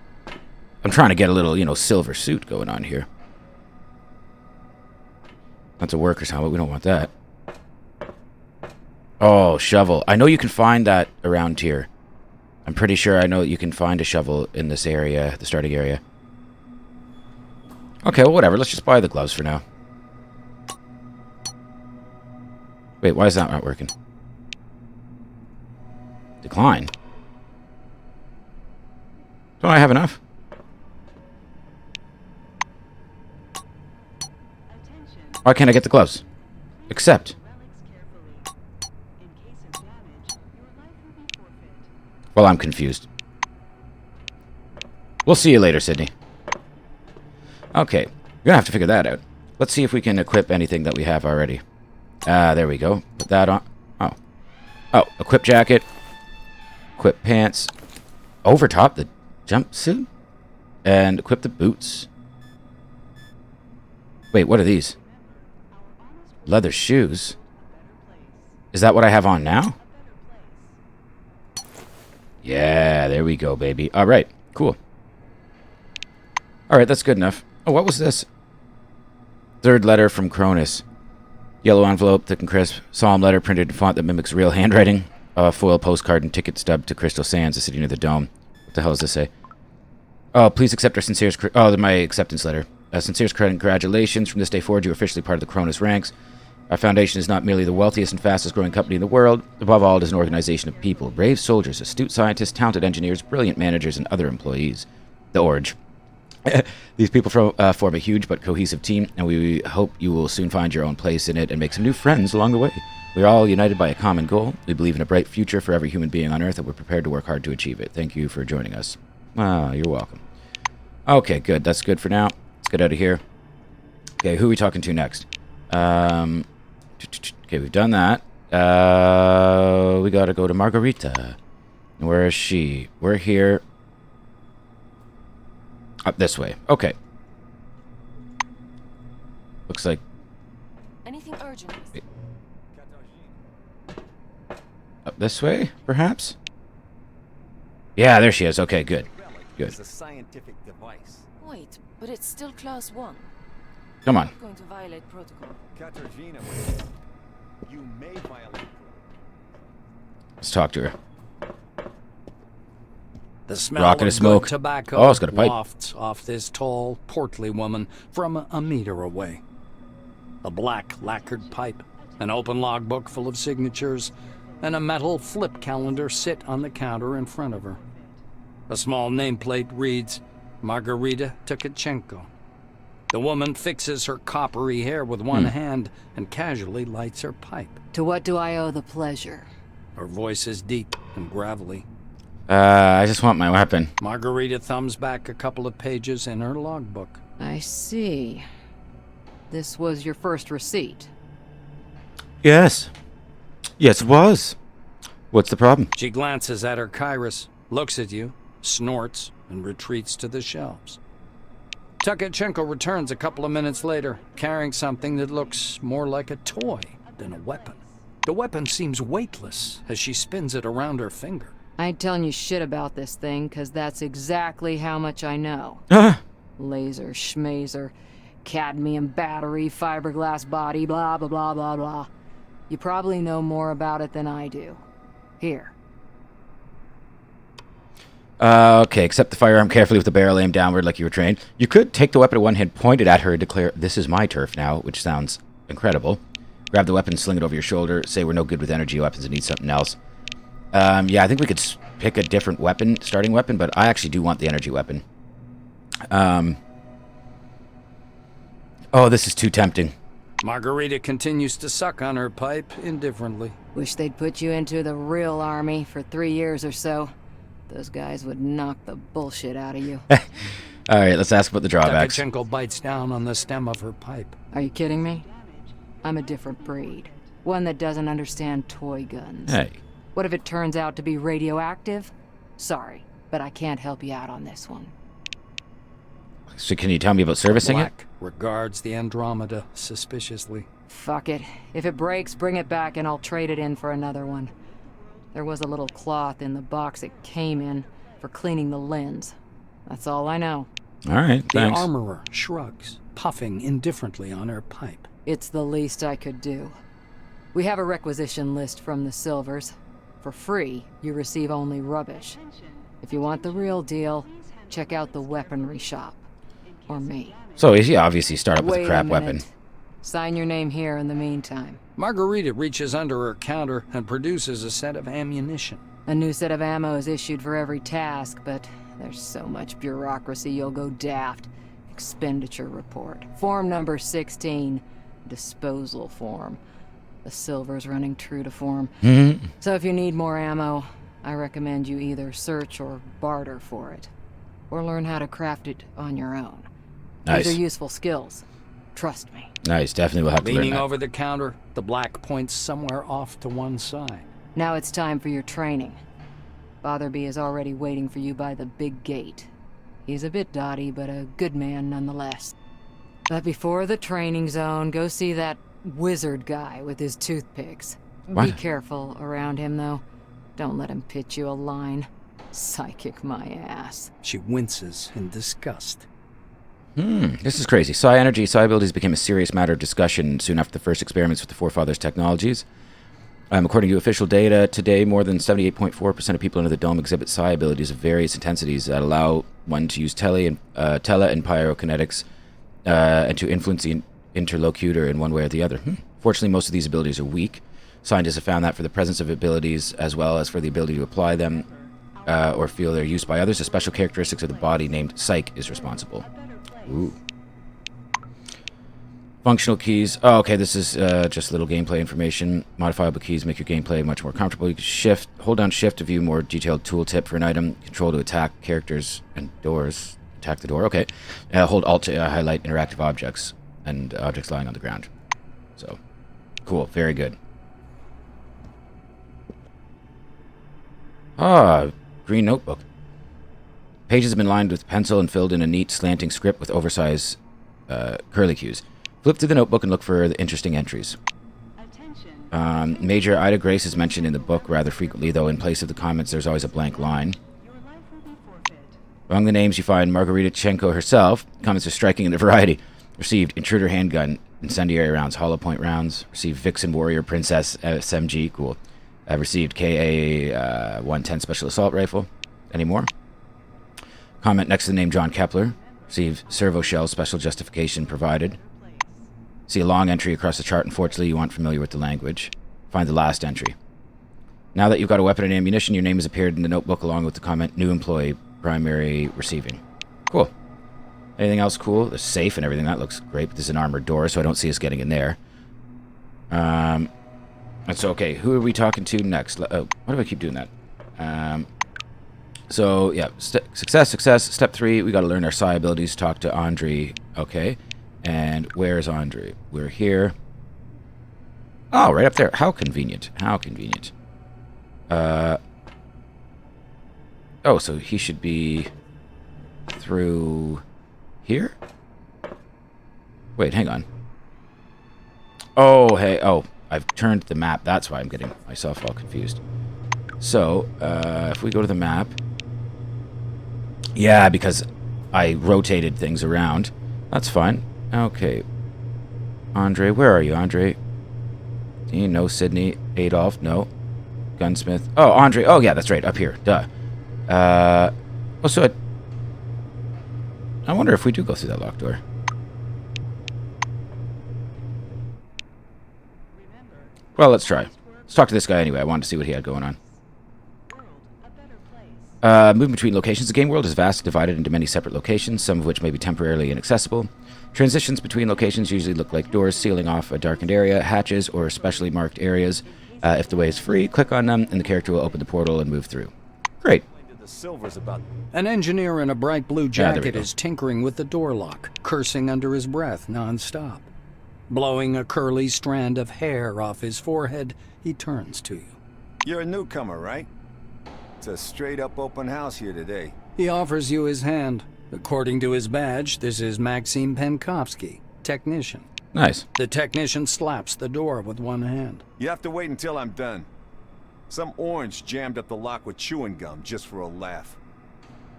I'm trying to get a little, silver suit going on here. That's a worker's helmet. We don't want that. Oh, shovel. I know you can find that around here. I'm pretty sure I know you can find a shovel in this area, the starting area. Okay, well, whatever. Let's just buy the gloves for now. Wait, why is that not working? Decline. Don't I have enough? Why can't I get the gloves? Accept. Well, I'm confused. We'll see you later, Sydney. Okay, we're gonna have to figure that out. Let's see if we can equip anything that we have already. There we go. Put that on. Oh, equip jacket. Equip pants. Overtop the jumpsuit. And equip the boots. Wait, what are these? Leather shoes. Is that what I have on now? Yeah, there we go, baby. All right, cool. All right, that's good enough. Oh, what was this? Third letter from Cronus. Yellow envelope, thick and crisp. Solemn letter printed in font that mimics real handwriting. Foil postcard and ticket stub to Crystal Sands, the city near the dome. What the hell does this say? Oh, please accept our sincerest... my acceptance letter. Sincerest congratulations. From this day forward, you are officially part of the Cronus ranks. Our foundation is not merely the wealthiest and fastest growing company in the world. Above all, it is an organization of people. Brave soldiers, astute scientists, talented engineers, brilliant managers, and other employees. The Orge. These people form a huge but cohesive team, and we hope you will soon find your own place in it and make some new friends along the way. We are all united by a common goal. We believe in a bright future for every human being on Earth, and we're prepared to work hard to achieve it. Thank you for joining us. You're welcome. Okay, good. That's good for now. Let's get out of here. Okay, who are we talking to next? Okay, we've done that. We gotta go to Margarita. Where is she? We're here. Up this way. Okay. Looks like... Anything urgent? Wait. Up this way, perhaps? Yeah, there she is. Okay, good. Good. It's a scientific device. Wait, but it's still class 1. Come on. I'm going to violate protocol. Katarzyna, you may violate. Let's talk to her. The smell Rocket of of smoke. good tobacco Oh, it's got a pipe. wafts off this tall, portly woman from a meter away. A black lacquered pipe, an open logbook full of signatures, and a metal flip calendar sit on the counter in front of her. A small nameplate reads, Margarita Tkachenko. The woman fixes her coppery hair with one hand and casually lights her pipe. To what do I owe the pleasure? Her voice is deep and gravelly. I just want my weapon. Margarita thumbs back a couple of pages in her logbook. I see. This was your first receipt. Yes. Yes, it was. What's the problem? She glances at her Kairos, looks at you, snorts, and retreats to the shelves. Tkachenko returns a couple of minutes later, carrying something that looks more like a toy than a weapon. The weapon seems weightless as she spins it around her finger. I ain't telling you shit about this thing, 'cause that's exactly how much I know. Laser, schmazer, cadmium battery, fiberglass body, blah, blah, blah, blah, blah. You probably know more about it than I do. Here. Okay, accept the firearm carefully with the barrel aimed downward like you were trained. You could take the weapon at one hand, point it at her, and declare, "This is my turf now," which sounds incredible. Grab the weapon, sling it over your shoulder, say we're no good with energy weapons and need something else. Yeah, I think we could pick a different weapon, starting weapon, but I actually do want the energy weapon. Oh, this is too tempting. Margarita continues to suck on her pipe indifferently. Wish they'd put you into the real army for 3 years or so. Those guys would knock the bullshit out of you. All right, let's ask about the drawbacks. Tkachenko bites down on the stem of her pipe. Are you kidding me? I'm a different breed. One that doesn't understand toy guns. Hey. What if it turns out to be radioactive? Sorry, but I can't help you out on this one. So can you tell me about servicing it? Black regards the Andromeda suspiciously. Fuck it. If it breaks, bring it back and I'll trade it in for another one. There was a little cloth in the box it came in for cleaning the lens. That's all I know. All right, The thanks. armorer shrugs, puffing indifferently on her pipe. It's the least I could do. We have a requisition list from the Silvers. For free, you receive only rubbish. If you want the real deal, check out the weaponry shop. Or me. So he obviously started with Wait a crap minute. weapon. Sign your name here in the meantime. Margarita reaches under her counter and produces a set of ammunition. A new set of ammo is issued for every task, but there's so much bureaucracy you'll go daft. Expenditure report. Form number 16. Disposal form. The Silver's running true to form. So if you need more ammo, I recommend you either search or barter for it. Or learn how to craft it on your own. Nice. These are useful skills. Trust me. Nice, definitely will have to learn Leaning that. over the counter, the Black points somewhere off to one side. Now it's time for your training. Fatherby is already waiting for you by the big gate. He's a bit dotty, but a good man nonetheless. But before the training zone, go see that wizard guy with his toothpicks. What? Be careful around him, though. Don't let him pitch you a line. Psychic my ass. She winces in disgust. This is crazy. Psi energy, psi abilities became a serious matter of discussion soon after the first experiments with the Forefathers technologies. According to official data, today more than 78.4% of people under the dome exhibit psi abilities of various intensities that allow one to use tele and pyrokinetics and to influence the interlocutor in one way or the other. Fortunately, most of these abilities are weak. Scientists have found that for the presence of abilities, as well as for the ability to apply them or feel their use by others, the special characteristics of the body named psych is responsible. Ooh. Functional keys. Oh, okay, this is just little gameplay information. Modifiable keys make your gameplay much more comfortable. You can hold down shift to view more detailed tooltip for an item. Control to attack characters and doors. Attack the door, okay. Hold alt to highlight interactive objects and objects lying on the ground. So, cool, very good. Green notebook. Pages have been lined with pencil and filled in a neat slanting script with oversized curlicues. Flip through the notebook and look for the interesting entries. Major Ida Grace is mentioned in the book rather frequently, though in place of the comments there's always a blank line. Among the names you find Margarita Chenko herself. Comments are striking in their variety. Received Intruder Handgun, Incendiary Rounds, Hollow Point Rounds. Received Vixen Warrior Princess SMG, cool. Received KA 110 Special Assault Rifle. Any more? Comment next to the name John Kepler. Received Servo Shell Special Justification provided. See a long entry across the chart. Unfortunately, you aren't familiar with the language. Find the last entry. Now that you've got a weapon and ammunition, your name has appeared in the notebook along with the comment New Employee Primary Receiving. Cool. Anything else cool? The safe and everything. That looks great. But there's an armored door, so I don't see us getting in there. That's okay. Who are we talking to next? Oh, why do I keep doing that? So, yeah. Success. Step 3, we got to learn our psi abilities. Talk to Andre. Okay. And where's Andre? We're here. Oh, right up there. How convenient. How convenient. Oh, so he should be through here? Wait, hang on. Oh, hey. Oh, I've turned the map. That's why I'm getting myself all confused. So, if we go to the map... Yeah, because I rotated things around. That's fine. Okay. Andre, where are you, Andre? No, Sydney. Adolf, no. Gunsmith. Oh, Andre. Oh, yeah, that's right. Up here. Duh. Oh, so I wonder if we do go through that locked door. Well, let's try. Let's talk to this guy anyway. I wanted to see what he had going on. Moving between locations. The game world is vast, divided into many separate locations, some of which may be temporarily inaccessible. Transitions between locations usually look like doors sealing off a darkened area, hatches, or specially marked areas. If the way is free, click on them, and the character will open the portal and move through. Great. An engineer in a bright blue there we jacket go. is tinkering with the door lock, cursing under his breath non-stop. Blowing a curly strand of hair off his forehead, he turns to you. You're a newcomer, right? It's a straight-up open house here today. He offers you his hand. According to his badge, this is Maxim Penkovsky, technician. Nice. The technician slaps the door with one hand. You have to wait until I'm done. Some orange jammed up the lock with chewing gum just for a laugh.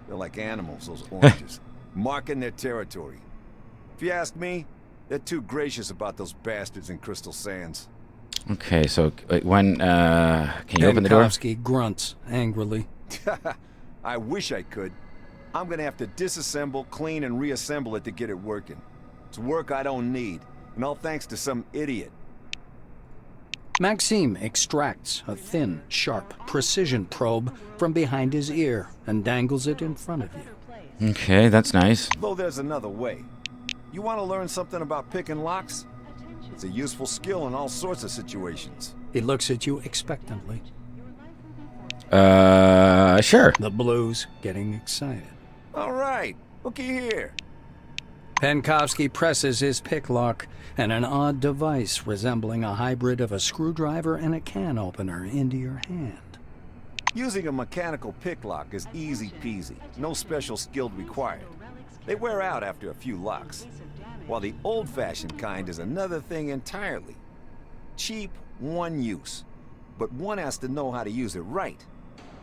They're like animals, those oranges. Marking their territory. If you ask me, they're too gracious about those bastards in Crystal Sands. Okay, so when can you open the door? Penkovsky grunts angrily. I wish I could. I'm gonna have to disassemble, clean, and reassemble it to get it working. It's work I don't need, and all thanks to some idiot. Maxime extracts a thin, sharp, precision probe from behind his ear and dangles it in front of you. Okay, that's nice. Though there's another way. You want to learn something about picking locks? It's a useful skill in all sorts of situations. He looks at you expectantly. Sure. The blues getting excited. All right, looky here. Penkovsky presses his pick lock, and an odd device resembling a hybrid of a screwdriver and a can opener into your hand. Using a mechanical pick lock is easy peasy. No special skill required. They wear out after a few locks. While the old-fashioned kind is another thing entirely. Cheap, one use. But one has to know how to use it right.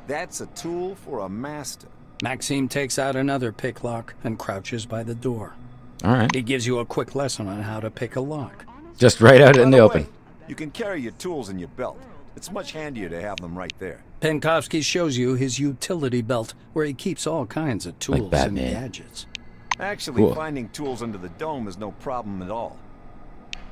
That's a tool for a master. Maxime takes out another pick lock and crouches by the door. All right. He gives you a quick lesson on how to pick a lock. Just right out in the open. You can carry your tools in your belt. It's much handier to have them right there. Penkovsky shows you his utility belt, where he keeps all kinds of tools and Batman. gadgets. Actually, Cool. finding tools under the dome is no problem at all.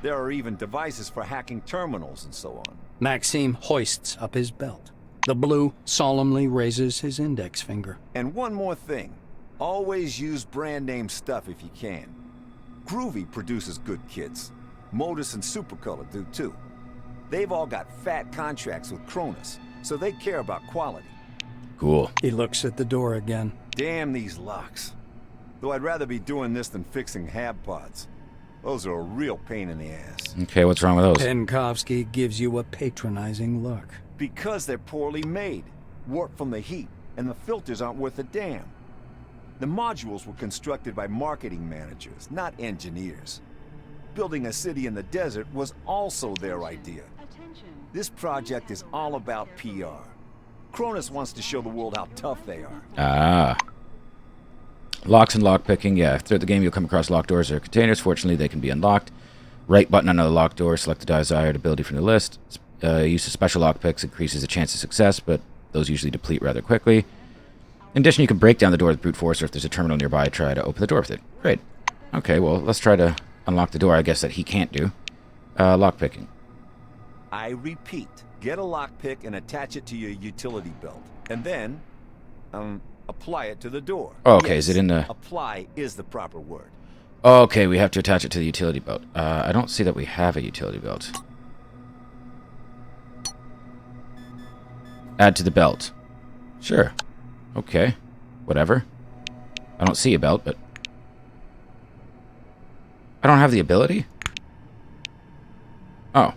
There are even devices for hacking terminals and so on. Maxime hoists up his belt. The blue solemnly raises his index finger. And one more thing. Always use brand name stuff if you can. Groovy produces good kits. Modus and Supercolor do too. They've all got fat contracts with Cronus, so they care about quality. Cool. He looks at the door again. Damn these locks. Though I'd rather be doing this than fixing hab pods. Those are a real pain in the ass. Okay, what's wrong with those? Penkovsky gives you a patronizing look. Because they're poorly made, warped from the heat, and the filters aren't worth a damn. The modules were constructed by marketing managers, not engineers. Building a city in the desert was also their idea. This project is all about PR. Cronus wants to show the world how tough they are. Ah. Locks and lockpicking, yeah. Throughout the game, you'll come across locked doors or containers. Fortunately, they can be unlocked. Right button on the locked door, select the desired ability from the list. Use of special lockpicks increases the chance of success, but those usually deplete rather quickly. In addition, you can break down the door with brute force, or if there's a terminal nearby, try to open the door with it. Great. Okay, well, let's try to unlock the door, I guess, that he can't do. Lockpicking. I repeat, get a lockpick and attach it to your utility belt. And then, apply it to the door. Oh, okay, Yes, is it in the... apply is the proper word. Okay, we have to attach it to the utility belt. I don't see that we have a utility belt. Add to the belt. Sure. Okay. Whatever. I don't see a belt, but... I don't have the ability? Oh.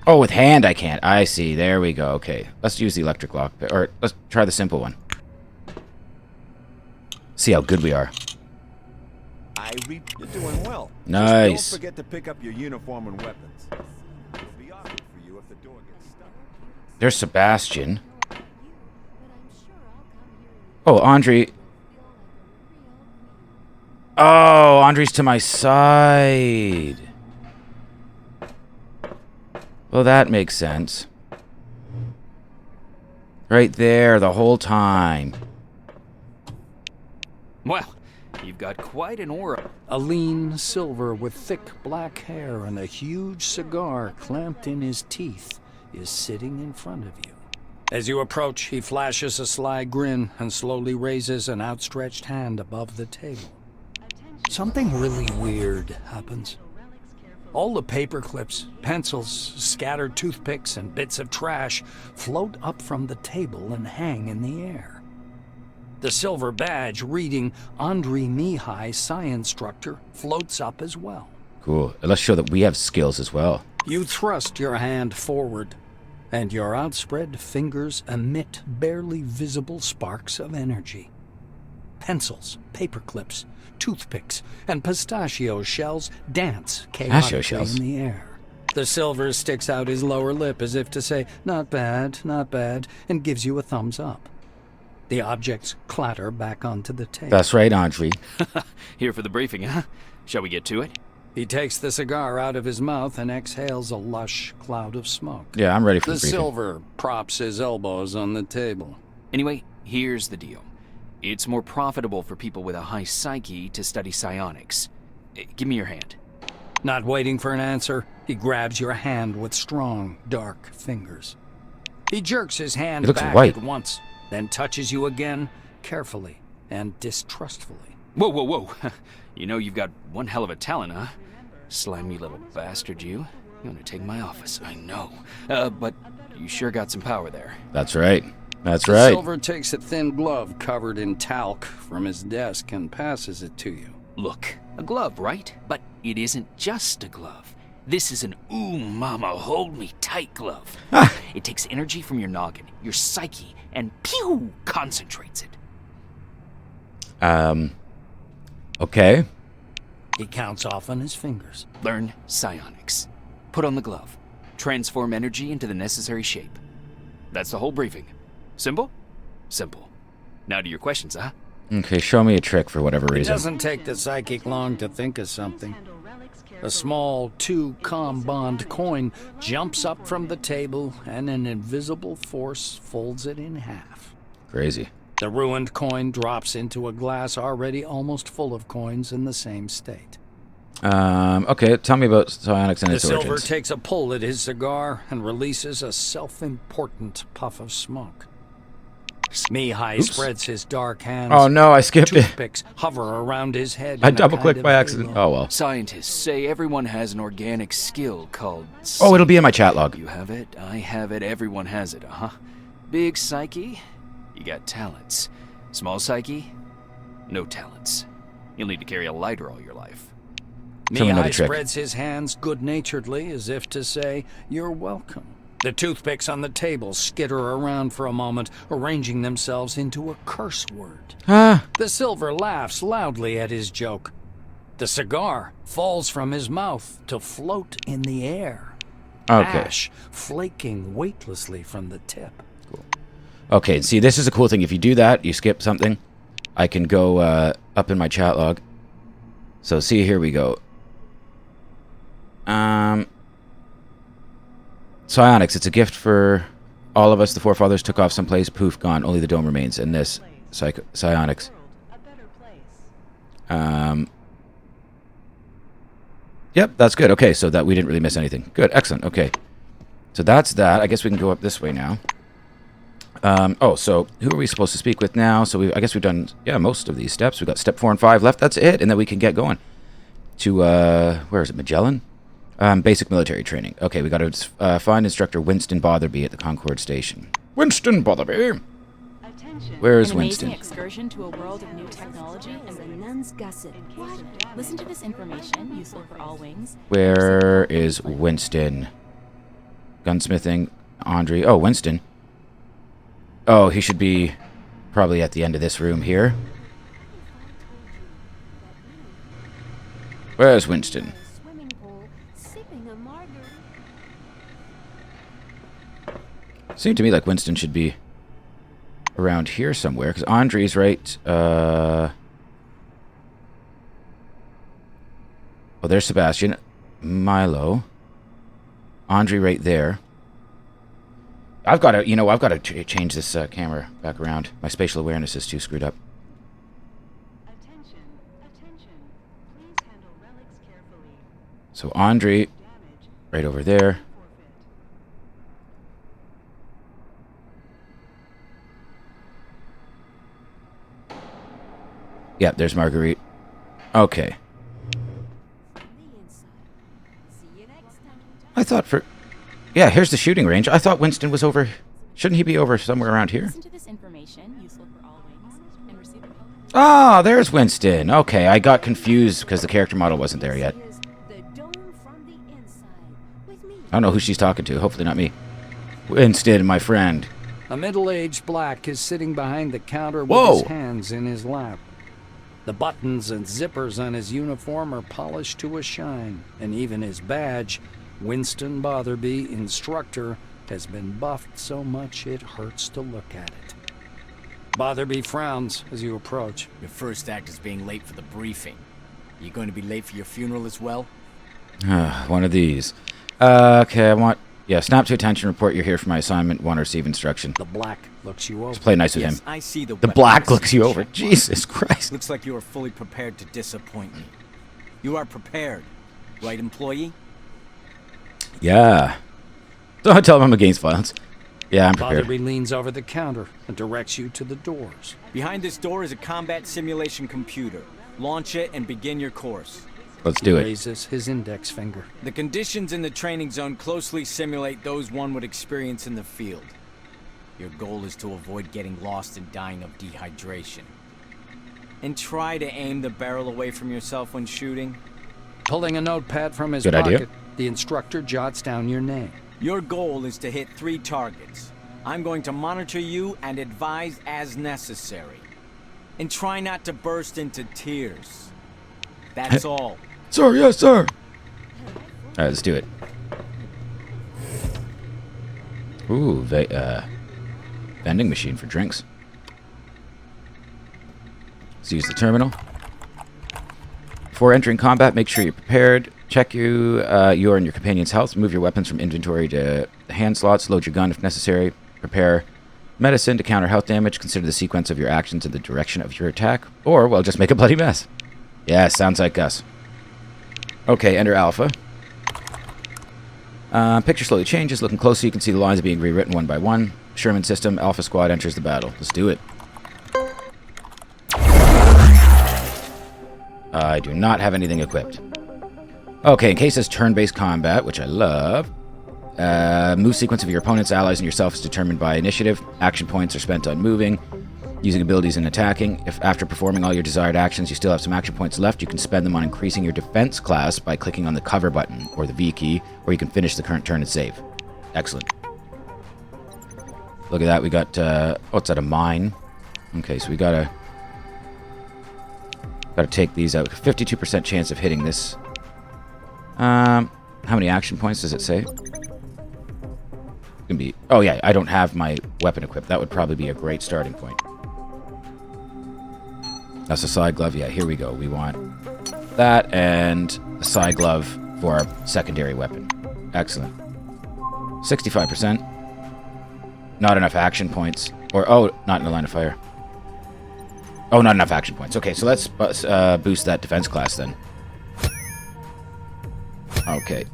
Oh, with hand I can't. I see. There we go. Okay. Let's use the electric lock. Or let's try the simple one. See how good we are. You're doing well. Nice. Just don't forget to pick up your uniform and weapons. It'll be awkward for you if the door gets stuck. There's Sebastian. Oh, Andre. Oh, Andre's to my side. Well, that makes sense. Right there the whole time. Well, you've got quite an aura. A lean silver with thick black hair and a huge cigar clamped in his teeth is sitting in front of you. As you approach, he flashes a sly grin and slowly raises an outstretched hand above the table. Something really weird happens. All the paper clips, pencils, scattered toothpicks, and bits of trash float up from the table and hang in the air. The silver badge reading Andre Mihai, Sci Instructor, floats up as well. Cool. Let's show that we have skills as well. You thrust your hand forward, and your outspread fingers emit barely visible sparks of energy. Pencils, paper clips, toothpicks, and pistachio shells dance chaotically in the air. The silver sticks out his lower lip as if to say, not bad, and gives you a thumbs up. The objects clatter back onto the table. That's right, Andre. Here for the briefing, huh? Shall we get to it? He takes the cigar out of his mouth and exhales a lush cloud of smoke. Yeah, I'm ready for the The briefing. silver props his elbows on the table. Anyway, here's the deal. It's more profitable for people with a high psyche to study psionics. Give me your hand. Not waiting for an answer, he grabs your hand with strong, dark fingers. He jerks his hand It looks back white. at once, then touches you again, carefully and distrustfully. Whoa. You know you've got one hell of a talent, huh? Slimy little bastard, you. You want to take my office, I know. But you sure got some power there. That's right. That's The right. silver takes a thin glove covered in talc from his desk and passes it to you. Look, a glove, right? But it isn't just a glove. This is an ooh mama hold me tight glove. It takes energy from your noggin, your psyche, and pew concentrates it. Okay. He counts off on his fingers. Learn psionics. Put on the glove. Transform energy into the necessary shape. That's the whole briefing. Simple? Simple. Now to your questions, huh? Okay, show me a trick for whatever It reason. doesn't take the psychic long to think of something. A small 2-com bond coin jumps up from the table and an invisible force folds it in half. Crazy. The ruined coin drops into a glass already almost full of coins in the same state. Okay, tell me about psionics and The its silver origins. takes a pull at his cigar and releases a self-important puff of smoke. Mihai spreads his dark hands. Oh no, I skipped it. Toothpicks hover around his head. I in a double-clicked kind by of accident. halo. Oh well. Scientists say everyone has an organic skill called... Oh, it'll be in my chat log. You have it, I have it, everyone has it, uh-huh. Big psyche, you got talents. Small psyche, no talents. You'll need to carry a lighter all your life. Show me another Mihai trick. spreads his hands good-naturedly as if to say, you're welcome. The toothpicks on the table skitter around for a moment, arranging themselves into a curse word. The silver laughs loudly at his joke. The cigar falls from his mouth to float in the air. Okay. Ash flaking weightlessly from the tip. Okay, see, this is a cool thing. If you do that, you skip something, I can go up in my chat log. So, see, here we go. Psionics, it's a gift for all of us. The forefathers took off someplace, poof, gone. Only the dome remains. And this, psionics. Yep, that's good. Okay, so that we didn't really miss anything. Good, excellent. Okay, so that's that. I guess we can go up this way now. Oh, so who are we supposed to speak with now? So I guess we've done, yeah, most of these steps. We've got step 4 and 5 left. That's it, and then we can get going to, where is it, Magellan? Basic military training. Okay, we got to find instructor Winston Botherby at the Concord station. Winston Botherby! Where is An amazing Winston? excursion to a world of new technology and the nuns gossip. Listen to this information, useful for all wings. Where is Winston? Gunsmithing, Andre. Oh, Winston. Oh, he should be probably at the end of this room here. Where's Winston? Seemed to me like Winston should be around here somewhere, because Andre's right, oh, there's Sebastian. Milo. Andre right there. I've got to, I've got to change this camera back around. My spatial awareness is too screwed up. So Andre, right over there. Yeah, there's Marguerite. Okay. I thought for... Yeah, here's the shooting range. I thought Winston was over... Shouldn't he be over somewhere around here? Listen to this information, useful for all wings, and receive a... Ah, there's Winston. Okay, I got confused because the character model wasn't there yet. I don't know who she's talking to. Hopefully not me. Winston, my friend. A middle-aged black is sitting behind the counter with Whoa. his hands in his lap. The buttons and zippers on his uniform are polished to a shine, and even his badge, Winston Botherby, instructor, has been buffed so much it hurts to look at it. Botherby frowns as you approach. Your first act is being late for the briefing. You going to be late for your funeral as well? One of these. Okay, I want... Yeah, snap to attention, report you're here for my assignment, want to receive instruction. The black looks you over. Just play nice with Yes, him. I see the The black looks you over. Jesus Christ. Looks like you are fully prepared to disappoint me. You are prepared, right, employee? Yeah. Don't tell him I'm against violence. Yeah, I'm prepared. Botherby leans over the counter and directs you to the doors. Behind this door is a combat simulation computer. Launch it and begin your course. Let's do He it. raises his index finger. The conditions in the training zone closely simulate those one would experience in the field. Your goal is to avoid getting lost and dying of dehydration. And try to aim the barrel away from yourself when shooting. Pulling a notepad from his Good pocket, idea. the instructor jots down your name. Your goal is to hit 3 targets. I'm going to monitor you and advise as necessary. And try not to burst into tears. That's all. Sir, yes, sir. Alright, let's do it. Ooh, vending machine for drinks. Let's use the terminal. Before entering combat, make sure you're prepared. Check your and your companion's health. Move your weapons from inventory to hand slots. Load your gun if necessary. Prepare medicine to counter health damage. Consider the sequence of your actions in the direction of your attack. Or, well, just make a bloody mess. Yeah, sounds like us. Okay, enter Alpha. Picture slowly changes. Looking closely, you can see the lines being rewritten one by one. Sherman system, Alpha Squad enters the battle. Let's do it. I do not have anything equipped. Okay, Encased as turn-based combat, which I love. Move sequence of your opponents, allies, and yourself is determined by initiative. Action points are spent on moving, using abilities and attacking. If after performing all your desired actions you still have some action points left, you can spend them on increasing your defense class by clicking on the cover button, or the V key, or you can finish the current turn and save. Excellent. Look at that, we got, oh, it's at a mine. Okay, so we gotta take these out. 52% chance of hitting this. How many action points does it say? Can be. Oh yeah, I don't have my weapon equipped. That would probably be a great starting point. That's a side glove. Yeah, here we go. We want that and a side glove for our secondary weapon. Excellent. 65%. Not enough action points. Or, oh, not in the line of fire. Oh, not enough action points. Okay, so let's boost that defense class then. Okay.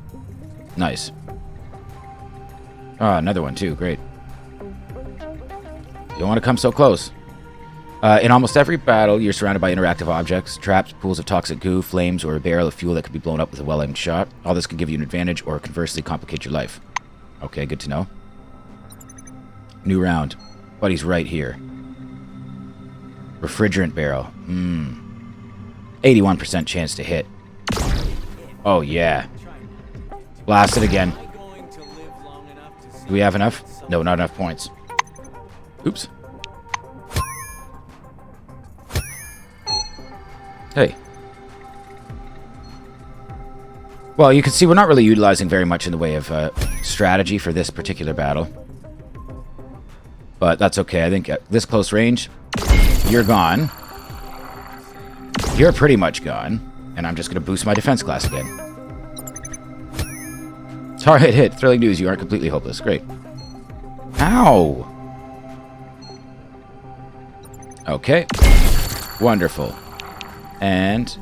Nice. Ah, another one too. Great. You don't want to come so close. In almost every battle, you're surrounded by interactive objects, traps, pools of toxic goo, flames, or a barrel of fuel that can be blown up with a well-aimed shot. All this can give you an advantage or conversely complicate your life. Okay, good to know. New round. Buddy's right here. Refrigerant barrel. 81% chance to hit. Oh, yeah. Blast it again. Do we have enough? No, not enough points. Oops. Hey. Well, you can see we're not really utilizing very much in the way of strategy for this particular battle. But that's okay. I think at this close range, you're gone. You're pretty much gone. And I'm just going to boost my defense class again. Target hit. Thrilling news. You aren't completely hopeless. Great. Ow! Okay. Wonderful. And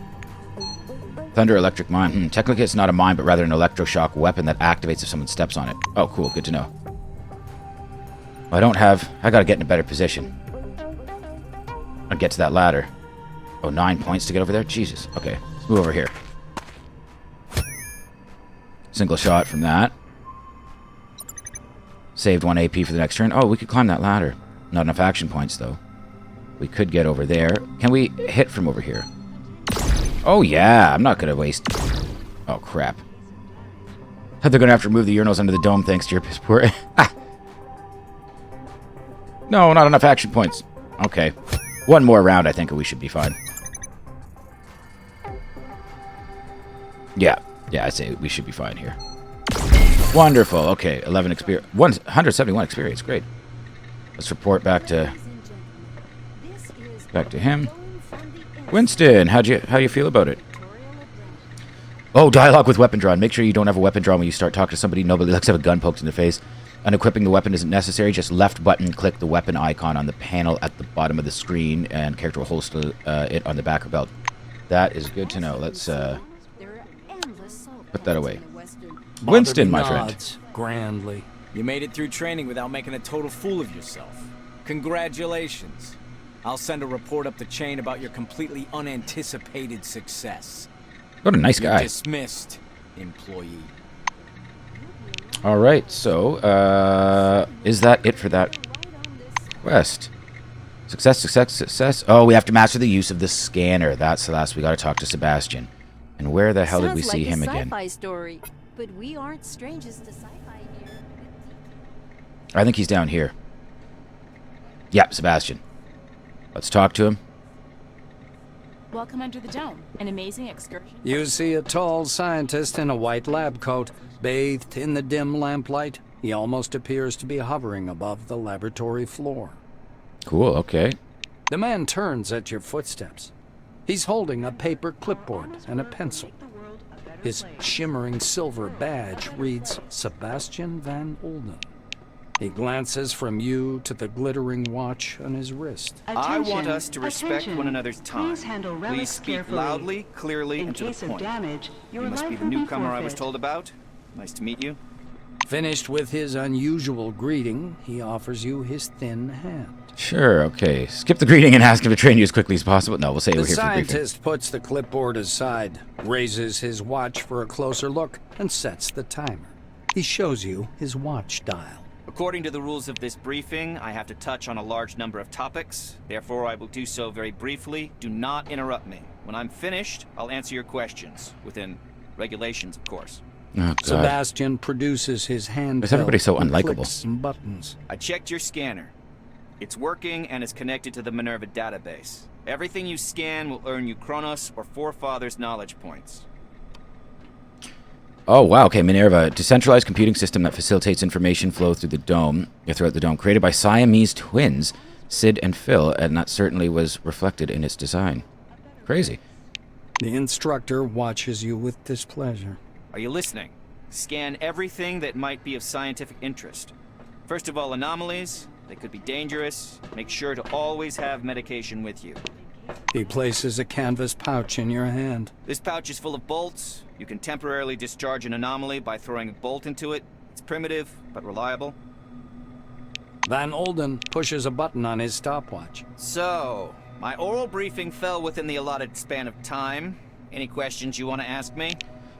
Thunder Electric Mine. Technically it's not a mine, but rather an electroshock weapon that activates if someone steps on it. Oh, cool. Good to know. I gotta get in a better position. I'll get to that ladder. Oh, 9 points to get over there? Jesus. Okay. Let's move over here. Single shot from that. Saved 1 AP for the next turn. Oh, we could climb that ladder. Not enough action points, though. We could get over there. Can we hit from over here? Oh, yeah. I'm not going to waste... Oh, crap. They're going to have to remove the urinals under the dome thanks to your piss poor... No, not enough action points. Okay. One more round, I think, and we should be fine. Yeah, I say we should be fine here. Wonderful. Okay, 11 experience. 171 experience. Great. Let's report back to him. Winston, how you feel about it? Oh, dialogue with weapon drawn. Make sure you don't have a weapon drawn when you start talking to somebody. Nobody likes to have a gun poked in the face. Unequipping the weapon isn't necessary. Just left button, click the weapon icon on the panel at the bottom of the screen, and character will holster it on the back of belt. That is good to know. Let's put that away. Winston, my friend. Grandly. You made it through training without making a total fool of yourself. Congratulations. I'll send a report up the chain about your completely unanticipated success. What a nice guy. You're dismissed, employee. All right, so is that it for that quest? Success. Oh, we have to master the use of the scanner. That's the last. We got to talk to Sebastian. And where the hell did we see him again? Sci-fi story, but we aren't strangers to sci-fi here. I think he's down here. Yep, Sebastian. Let's talk to him. Welcome under the dome. An amazing excursion. You see a tall scientist in a white lab coat, bathed in the dim lamplight. He almost appears to be hovering above the laboratory floor. Cool, okay. The man turns at your footsteps. He's holding a paper clipboard and a pencil. His shimmering silver badge reads Sebastian Van Olden. He glances from you to the glittering watch on his wrist. I want us to respect one another's time. Please Please speak loudly, clearly, and to the point. You must be the newcomer I was told about. Nice to meet you. Finished with his unusual greeting, he offers you his thin hand. Sure, okay. Skip the greeting and ask him to train you as quickly as possible. No, we'll say we're here for briefing. The scientist puts the clipboard aside, raises his watch for a closer look, and sets the timer. He shows you his watch dial. According to the rules of this briefing, I have to touch on a large number of topics. Therefore, I will do so very briefly. Do not interrupt me. When I'm finished, I'll answer your questions. Within regulations, of course. Oh, God. Sebastian produces his hand. Is everybody so unlikable? Clicks some buttons. I checked your scanner. It's working and is connected to the Minerva database. Everything you scan will earn you Kronos or Forefathers knowledge points. Oh, wow. Okay, Minerva, a decentralized computing system that facilitates information flow throughout the dome, created by Siamese twins, Sid and Phil, and that certainly was reflected in its design. Crazy. The instructor watches you with displeasure. Are you listening? Scan everything that might be of scientific interest. First of all, anomalies. They could be dangerous. Make sure to always have medication with you. He places a canvas pouch in your hand. This pouch is full of bolts. You can temporarily discharge an anomaly by throwing a bolt into it. It's primitive, but reliable. Van Olden pushes a button on his stopwatch. So, my oral briefing fell within the allotted span of time. Any questions you want to ask me?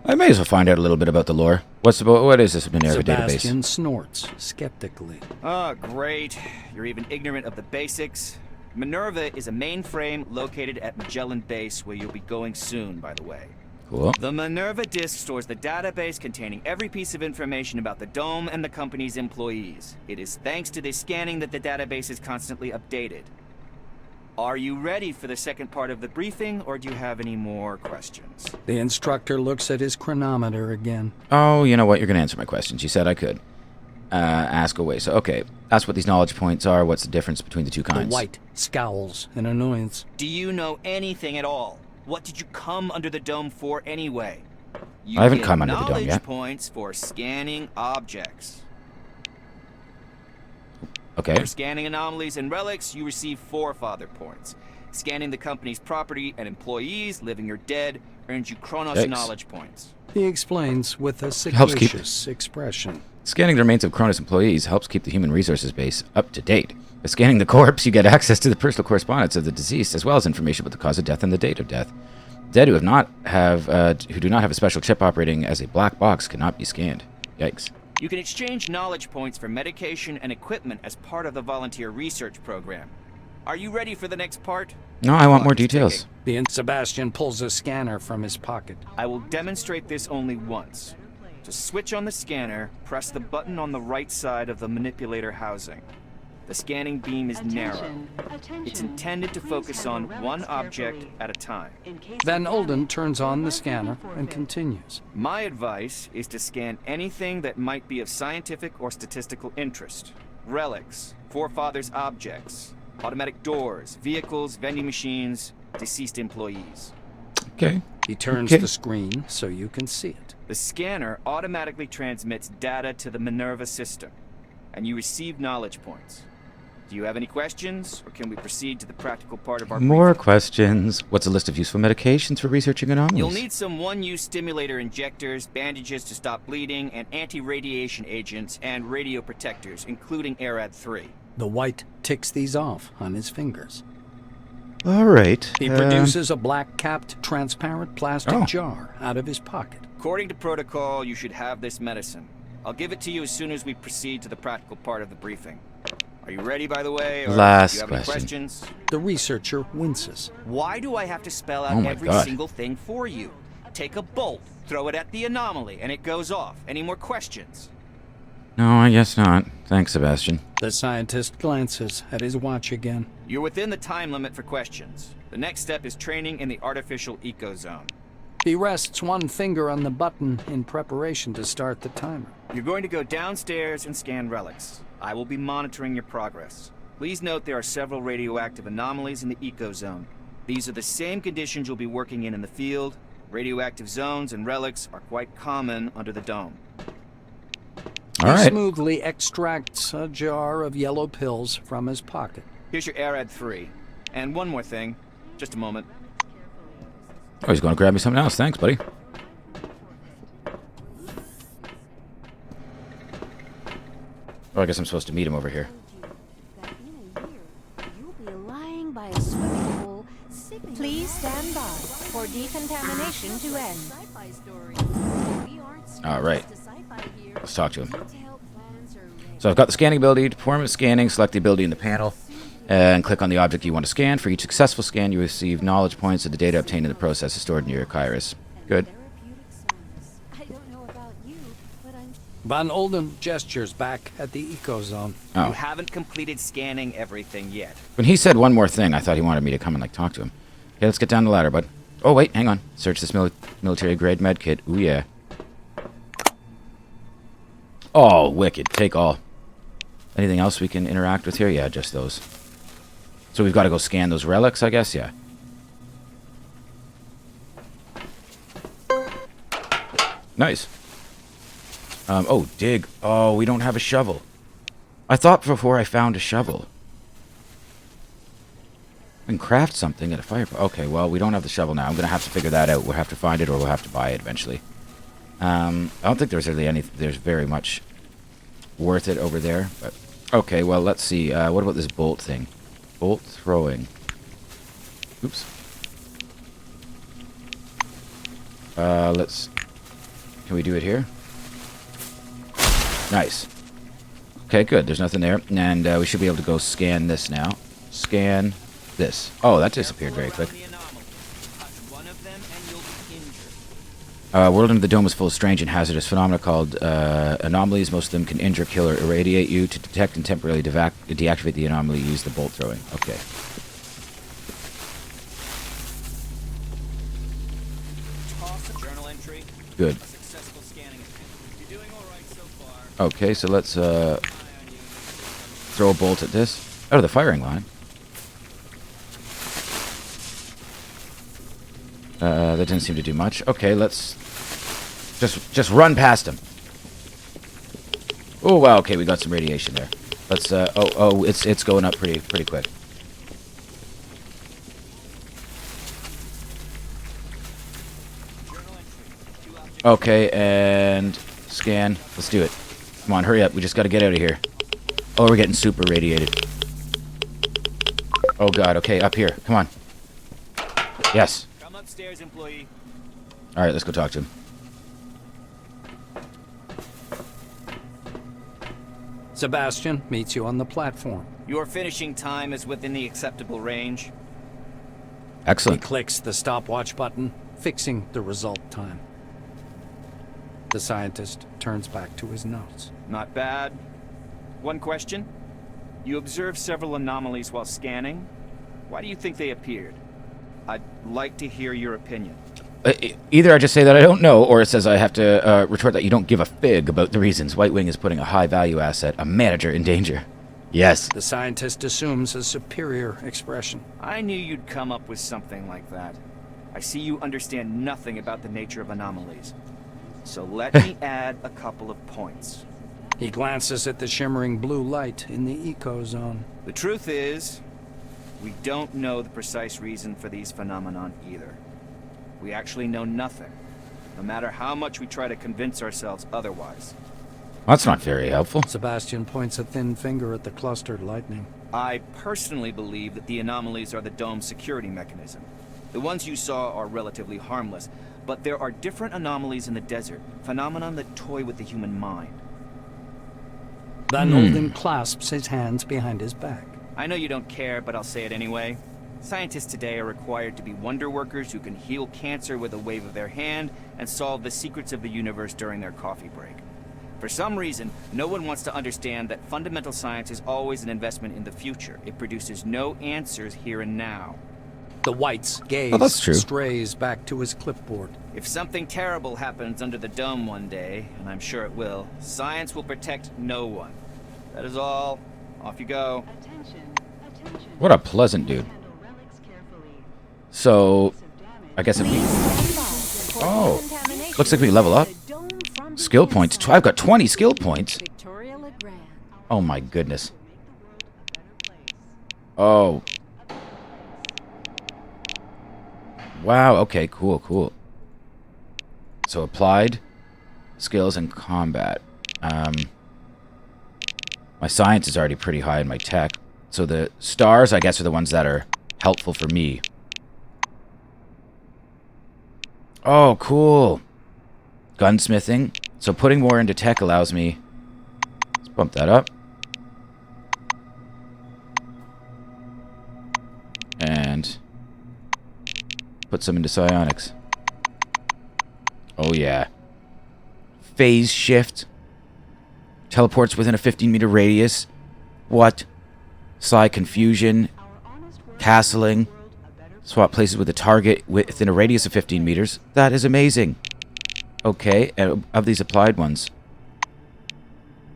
I may as well find out a little bit about the lore. What is this Minerva Sebastian database? snorts skeptically. Oh, great. You're even ignorant of the basics. Minerva is a mainframe located at Magellan Base, where you'll be going soon, by the way. Cool. The Minerva disk stores the database containing every piece of information about the Dome and the company's employees. It is thanks to this scanning that the database is constantly updated. Are you ready for the second part of the briefing, or do you have any more questions? The instructor looks at his chronometer again. Oh, you know what? You're going to answer my questions. You said I could. Ask away. So, okay. Ask what these knowledge points are. What's the difference between the two kinds? The white scowls in annoyance. Do you know anything at all? What did you come under the dome for anyway? You I haven't get come under the dome knowledge yet. points for scanning objects. Okay. For scanning anomalies and relics, you receive Forefather points. Scanning the company's property and employees, living or dead, earns you Kronos Yikes. knowledge points. He explains with a Helps keep- sagacious expression. Scanning the remains of Cronus employees helps keep the human resources base up to date. By scanning the corpse, you get access to the personal correspondence of the deceased, as well as information about the cause of death and the date of death. Dead who do not have a special chip operating as a black box cannot be scanned. Yikes. You can exchange knowledge points for medication and equipment as part of the volunteer research program. Are you ready for the next part? No, I want more details. Sebastian pulls a scanner from his pocket. I will demonstrate this only once. To switch on the scanner, press the button on the right side of the manipulator housing. The scanning beam is narrow. It's intended to focus on one object at a time. Van Olden turns on the scanner and continues. My advice is to scan anything that might be of scientific or statistical interest. Relics, forefathers' objects, automatic doors, vehicles, vending machines, deceased employees. Okay. He turns the screen so you can see it. The scanner automatically transmits data to the Minerva system, and you receive knowledge points. Do you have any questions, or can we proceed to the practical part of our More briefing? questions. What's a list of useful medications for researching anomalies? You'll need some one-use stimulator injectors, bandages to stop bleeding, and anti-radiation agents and radio protectors, including ARAD-3. The white ticks these off on his fingers. All right. He produces a black-capped, transparent plastic jar out of his pocket. According to protocol, you should have this medicine. I'll give it to you as soon as we proceed to the practical part of the briefing. Are you ready, by the way? Or Last do you have any question. questions? The researcher winces. Why do I have to spell out Oh my every God. single thing for you? Take a bolt, throw it at the anomaly, and it goes off. Any more questions? No, I guess not. Thanks, Sebastian. The scientist glances at his watch again. You're within the time limit for questions. The next step is training in the artificial ecozone. He rests one finger on the button in preparation to start the timer. You're going to go downstairs and scan relics. I will be monitoring your progress. Please note there are several radioactive anomalies in the ecozone. These are the same conditions you'll be working in the field. Radioactive zones and relics are quite common under the dome. All He right. smoothly extracts a jar of yellow pills from his pocket. Here's your ARAD-3. And one more thing. Just a moment. Oh, he's going to grab me something else. Thanks, buddy. Oh, I guess I'm supposed to meet him over here. You'll be lying by a swimming pool. Please stand by for decontamination to end. All right. Let's talk to him. So I've got the scanning ability. To perform a scanning, select the ability in the panel and click on the object you want to scan. For each successful scan, you receive knowledge points, and the data obtained in the process is stored in your Kairos. Good. Van Olden gestures back at the ecozone. Oh. You haven't completed scanning everything yet. When he said one more thing, I thought he wanted me to come and talk to him. Okay, let's get down the ladder, bud. Oh, wait, hang on. Search this military-grade med kit. Ooh, yeah. Oh, wicked. Take all. Anything else we can interact with here? Yeah, just those. So we've got to go scan those relics, I guess? Yeah. Nice. Oh, dig. Oh, we don't have a shovel. I thought before I found a shovel. I can craft something at a fire. Okay, well, we don't have the shovel now. I'm going to have to figure that out. We'll have to find it or we'll have to buy it eventually. I don't think there's really there's very much worth it over there. But okay, well, let's see. What about this bolt thing? Bolt throwing. Oops. Can we do it here? Nice. Okay, good. There's nothing there. And we should be able to go scan this now. Scan this. Oh, that disappeared very quick. World under the dome is full of strange and hazardous phenomena called anomalies. Most of them can injure, kill, or irradiate you. To detect and temporarily deactivate the anomaly, use the bolt throwing. Okay. Good. Okay, so let's throw a bolt at this. Out of the firing line. That didn't seem to do much. Okay, let's just run past him. Oh wow, okay, we got some radiation there. Let's it's going up pretty quick. Okay, and scan. Let's do it. Come on, hurry up. We just got to get out of here. Oh, we're getting super radiated. Oh god, okay, up here. Come on. Yes. Come upstairs, employee. All right, let's go talk to him. Sebastian meets you on the platform. Your finishing time is within the acceptable range. Excellent. He clicks the stopwatch button, fixing the result time. The scientist turns back to his notes. Not bad. One question. You observed several anomalies while scanning. Why do you think they appeared? I'd like to hear your opinion. Either I just say that I don't know, or it says I have to retort that you don't give a fig about the reasons White Wing is putting a high-value asset, a manager, in danger. Yes. The scientist assumes a superior expression. I knew you'd come up with something like that. I see you understand nothing about the nature of anomalies. So let me add a couple of points. He glances at the shimmering blue light in the eco-zone. The truth is, we don't know the precise reason for these phenomenon either. We actually know nothing, no matter how much we try to convince ourselves otherwise. That's not very helpful. Sebastian points a thin finger at the clustered lightning. I personally believe that the anomalies are the dome's security mechanism. The ones you saw are relatively harmless, but there are different anomalies in the desert, phenomenon that toy with the human mind. Van Olden clasps his hands behind his back. I know you don't care, but I'll say it anyway. Scientists today are required to be wonder workers who can heal cancer with a wave of their hand and solve the secrets of the universe during their coffee break. For some reason, no one wants to understand that fundamental science is always an investment in the future. It produces no answers here and now. The White's gaze strays back to his clipboard. If something terrible happens under the dome one day, and I'm sure it will, science will protect no one. That is all. Off you go. What a pleasant dude. So, I guess if we... Oh, looks like we level up. Skill points. I've got 20 skill points. Oh my goodness. Oh. Wow, okay, cool. So applied skills and combat. My science is already pretty high in my tech. So the stars, I guess, are the ones that are helpful for me. Oh, cool. Gunsmithing. So putting more into tech allows me... Let's bump that up. And... put some into psionics. Oh, yeah. Phase shift. Teleports within a 15-meter radius. What? Psi confusion. Castling. Swap places with a target within a radius of 15 meters. That is amazing. Okay, of these applied ones.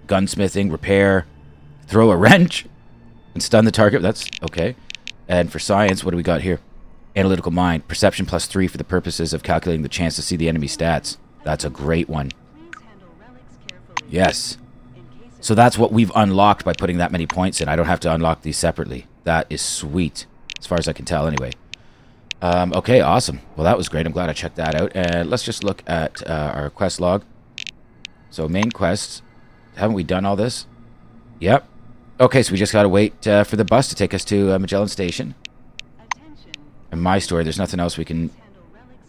Gunsmithing, repair, throw a wrench, and stun the target. That's okay. And for science, what do we got here? Analytical mind. Perception +3 for the purposes of calculating the chance to see the enemy stats. That's a great one. Yes. So that's what we've unlocked by putting that many points in. I don't have to unlock these separately. That is sweet. As far as I can tell, anyway. Okay, awesome. Well, that was great. I'm glad I checked that out. And let's just look at our quest log. So, main quests. Haven't we done all this? Yep. Okay, so we just gotta wait for the bus to take us to Magellan Station. In my story, there's nothing else we can...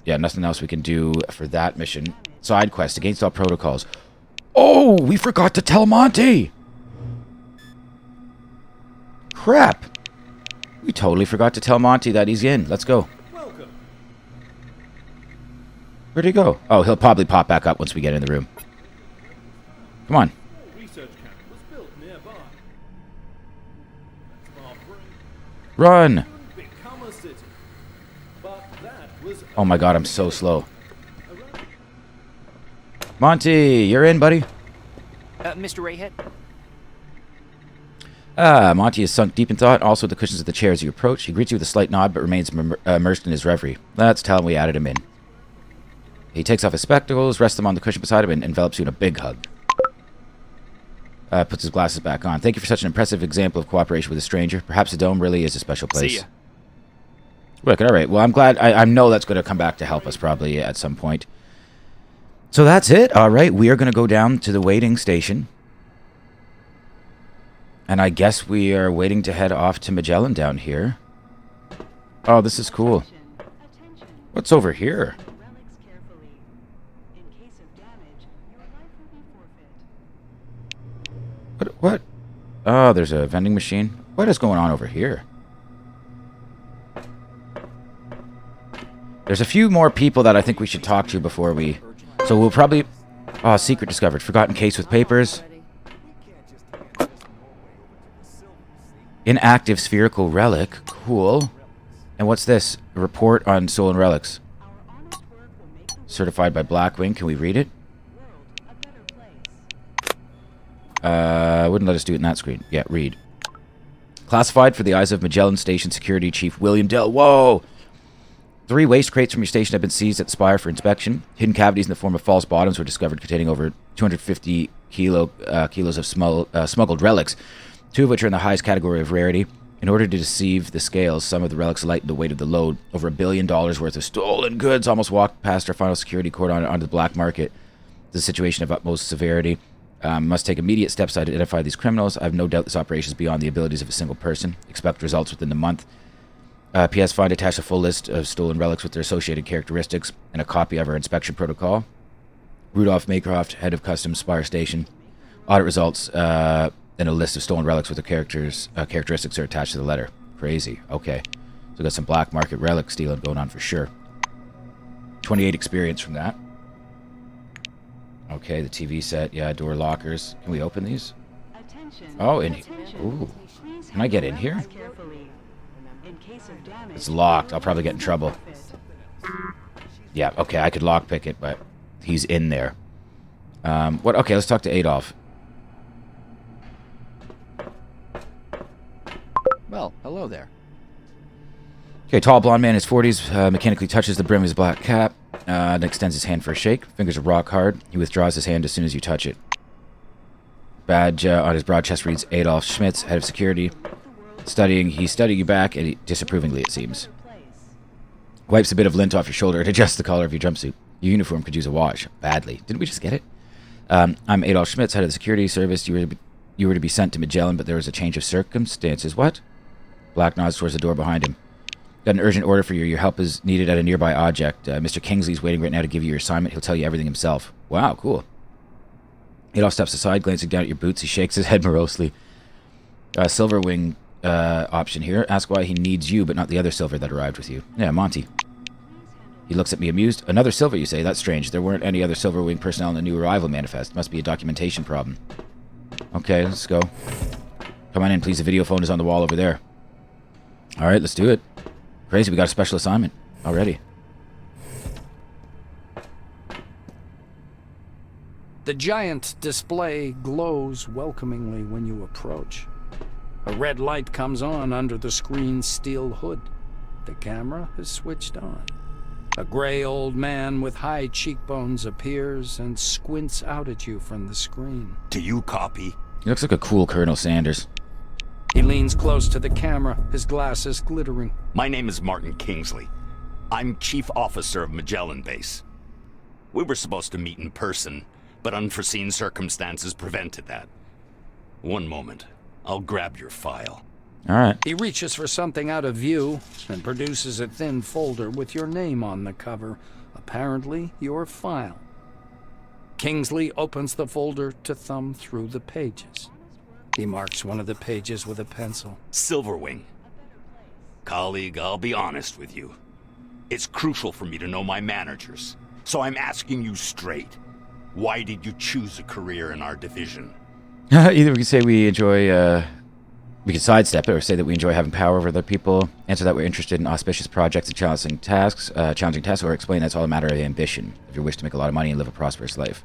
Yeah, nothing else we can do for that mission. Side quest, against all protocols. Oh, we forgot to tell Monty! Crap! We totally forgot to tell Monty that he's in. Let's go. Welcome. Where'd he go? Oh, he'll probably pop back up once we get in the room. Come on. Research camp was built nearby. Run! Become a city. But that was Oh my god, I'm so slow. Monty, you're in, buddy. Mr. Rayhead? Monty is sunk deep in thought, also at the cushions of the chair as you approach. He greets you with a slight nod, but remains immersed in his reverie. Let's tell him we added him in. He takes off his spectacles, rests them on the cushion beside him, and envelops you in a big hug. Puts his glasses back on. Thank you for such an impressive example of cooperation with a stranger. Perhaps the dome really is a special place. See ya. Wicked, alright. Well, I'm glad. I know that's going to come back to help us probably at some point. So that's it. Alright, we are going to go down to the waiting station. And I guess we are waiting to head off to Magellan down here. Oh, this is cool. What's over here? What? Oh, there's a vending machine. What is going on over here? There's a few more people that I think we should talk to before we... So we'll probably... Oh, secret discovered. Forgotten case with papers. Inactive spherical relic. Cool. And what's this? A report on stolen relics. Certified by Blackwing. Can we read it? Wouldn't let us do it in that screen. Yeah, read. Classified for the eyes of Magellan Station Security Chief William Dell. Whoa! 3 waste crates from your station have been seized at Spire for inspection. Hidden cavities in the form of false bottoms were discovered containing over 250 kilos of smuggled relics, 2 of which are in the highest category of rarity. In order to deceive the scales, some of the relics lightened the weight of the load. Over $1 billion worth of stolen goods almost walked past our final security cordon onto the black market. It's a situation of utmost severity. Must take immediate steps to identify these criminals. I have no doubt this operation is beyond the abilities of a single person. Expect results within the month. P.S. Find attached a full list of stolen relics with their associated characteristics and a copy of our inspection protocol. Rudolph Maycroft, head of Customs, Spire Station. Audit results and a list of stolen relics with their characteristics are attached to the letter. Crazy. Okay. So we got some black market relic stealing going on for sure. 28 experience from that. Okay, the TV set. Yeah, door lockers. Can we open these? Oh, in here. Ooh. Can I get in here? It's locked. I'll probably get in trouble. Yeah, okay, I could lockpick it, but he's in there. What? Okay, let's talk to Adolf. Well, hello there. Okay, tall blonde man in his 40s mechanically touches the brim of his black cap and extends his hand for a shake. Fingers are rock hard. He withdraws his hand as soon as you touch it. Badge on his broad chest reads Adolf Schmitz, head of security. He's studying you back, and disapprovingly, it seems. Wipes a bit of lint off your shoulder and adjusts the collar of your jumpsuit. Your uniform could use a wash. Badly. Didn't we just get it? I'm Adolf Schmitz, head of the security service. You were to be sent to Magellan, but there was a change of circumstances. What? Black nods towards the door behind him. Got an urgent order for you. Your help is needed at a nearby object. Mr. Kingsley's waiting right now to give you your assignment. He'll tell you everything himself. Wow, cool. Adolf steps aside, glancing down at your boots. He shakes his head morosely. Silverwing option here. Ask why he needs you, but not the other silver that arrived with you. Yeah, Monty. He looks at me amused. Another silver, you say? That's strange. There weren't any other Silverwing personnel in the new arrival manifest. Must be a documentation problem. Okay, let's go. Come on in, please. The video phone is on the wall over there. Alright, let's do it. Crazy, we got a special assignment already. The giant display glows welcomingly when you approach. A red light comes on under the screen's steel hood. The camera is switched on. A gray old man with high cheekbones appears and squints out at you from the screen. Do you copy? He looks like a cool Colonel Sanders. He leans close to the camera, his glasses glittering. My name is Martin Kingsley. I'm Chief Officer of Magellan Base. We were supposed to meet in person, but unforeseen circumstances prevented that. One moment. I'll grab your file. Alright. He reaches for something out of view and produces a thin folder with your name on the cover. Apparently, your file. Kingsley opens the folder to thumb through the pages. He marks one of the pages with a pencil. Silverwing. Colleague, I'll be honest with you. It's crucial for me to know my managers. So I'm asking you straight. Why did you choose a career in our division? Either we can say we enjoy, we can sidestep it, or say that we enjoy having power over other people, answer that we're interested in auspicious projects and challenging tasks, or explain that's all a matter of ambition, if you wish to make a lot of money and live a prosperous life.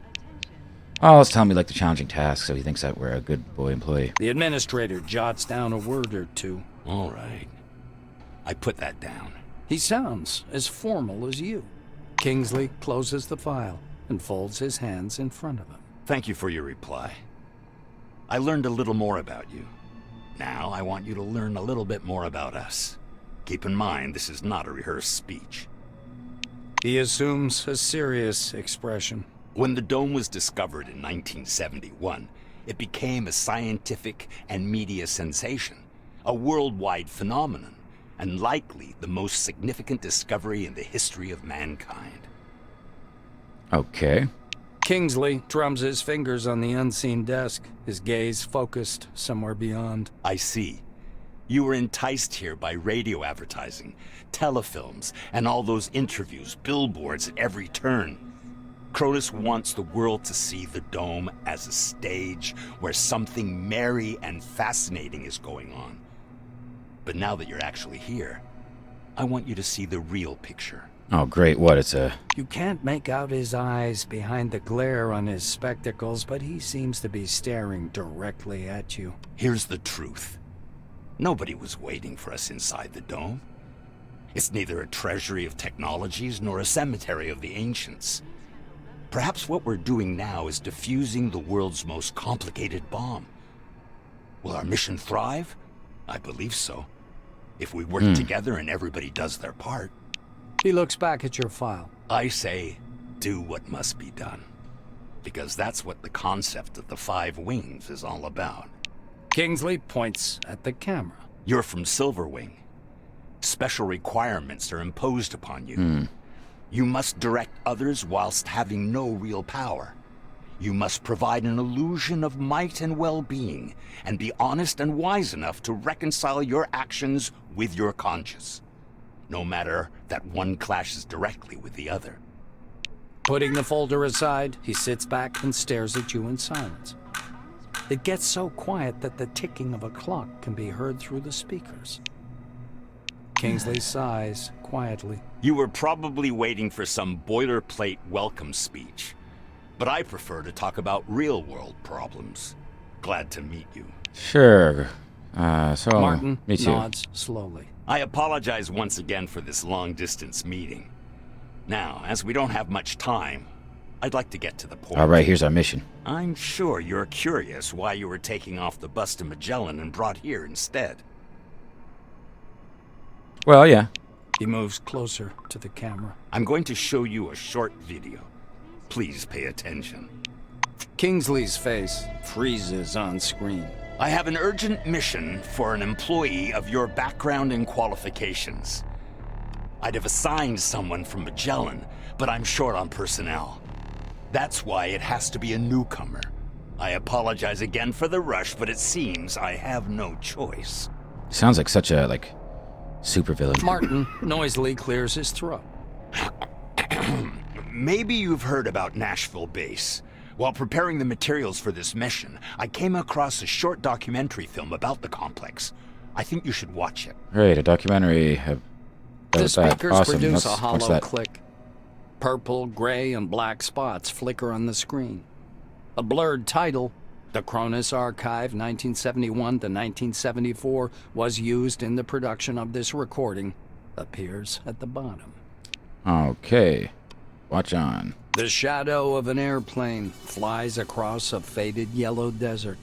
Oh, let's tell him we like the challenging tasks, so he thinks that we're a good boy employee. The administrator jots down a word or two. All right. I put that down. He sounds as formal as you. Kingsley closes the file and folds his hands in front of him. Thank you for your reply. I learned a little more about you. Now I want you to learn a little bit more about us. Keep in mind, this is not a rehearsed speech. He assumes a serious expression. When the dome was discovered in 1971, it became a scientific and media sensation, a worldwide phenomenon, and likely the most significant discovery in the history of mankind. Okay. Kingsley drums his fingers on the unseen desk, his gaze focused somewhere beyond. I see. You were enticed here by radio advertising, telefilms, and all those interviews, billboards at every turn. Cronus wants the world to see the dome as a stage where something merry and fascinating is going on. But now that you're actually here, I want you to see the real picture. Oh, great. What? It's a... You can't make out his eyes behind the glare on his spectacles, but he seems to be staring directly at you. Here's the truth. Nobody was waiting for us inside the dome. It's neither a treasury of technologies nor a cemetery of the ancients. Perhaps what we're doing now is defusing the world's most complicated bomb. Will our mission thrive? I believe so. If we work together and everybody does their part. He looks back at your file. I say, do what must be done. Because that's what the concept of the 5 wings is all about. Kingsley points at the camera. You're from Silverwing. Special requirements are imposed upon you. You must direct others whilst having no real power. You must provide an illusion of might and well-being, and be honest and wise enough to reconcile your actions with your conscience, no matter that one clashes directly with the other. Putting the folder aside, he sits back and stares at you in silence. It gets so quiet that the ticking of a clock can be heard through the speakers. Kingsley sighs quietly. You were probably waiting for some boilerplate welcome speech, but I prefer to talk about real-world problems. Glad to meet you. Sure. Martin me too. nods slowly. I apologize once again for this long-distance meeting. Now, as we don't have much time, I'd like to get to the point. All right, here's our mission. I'm sure you're curious why you were taking off the bus to Magellan and brought here instead. Well, yeah. He moves closer to the camera. I'm going to show you a short video. Please pay attention. Kingsley's face freezes on screen. I have an urgent mission for an employee of your background and qualifications. I'd have assigned someone from Magellan, but I'm short on personnel. That's why it has to be a newcomer. I apologize again for the rush, but it seems I have no choice. Sounds like such a, supervillain. Martin noisily clears his throat. Maybe you've heard about Nashville Base. While preparing the materials for this mission, I came across a short documentary film about the complex. I think you should watch it. Great, a documentary about The that. speakers Awesome. produce a What's hollow that? click. Purple, gray, and black spots flicker on the screen. A blurred title, The Cronus Archive 1971 to 1974, was used in the production of this recording, appears at the bottom. Okay. Watch on. The shadow of an airplane flies across a faded yellow desert.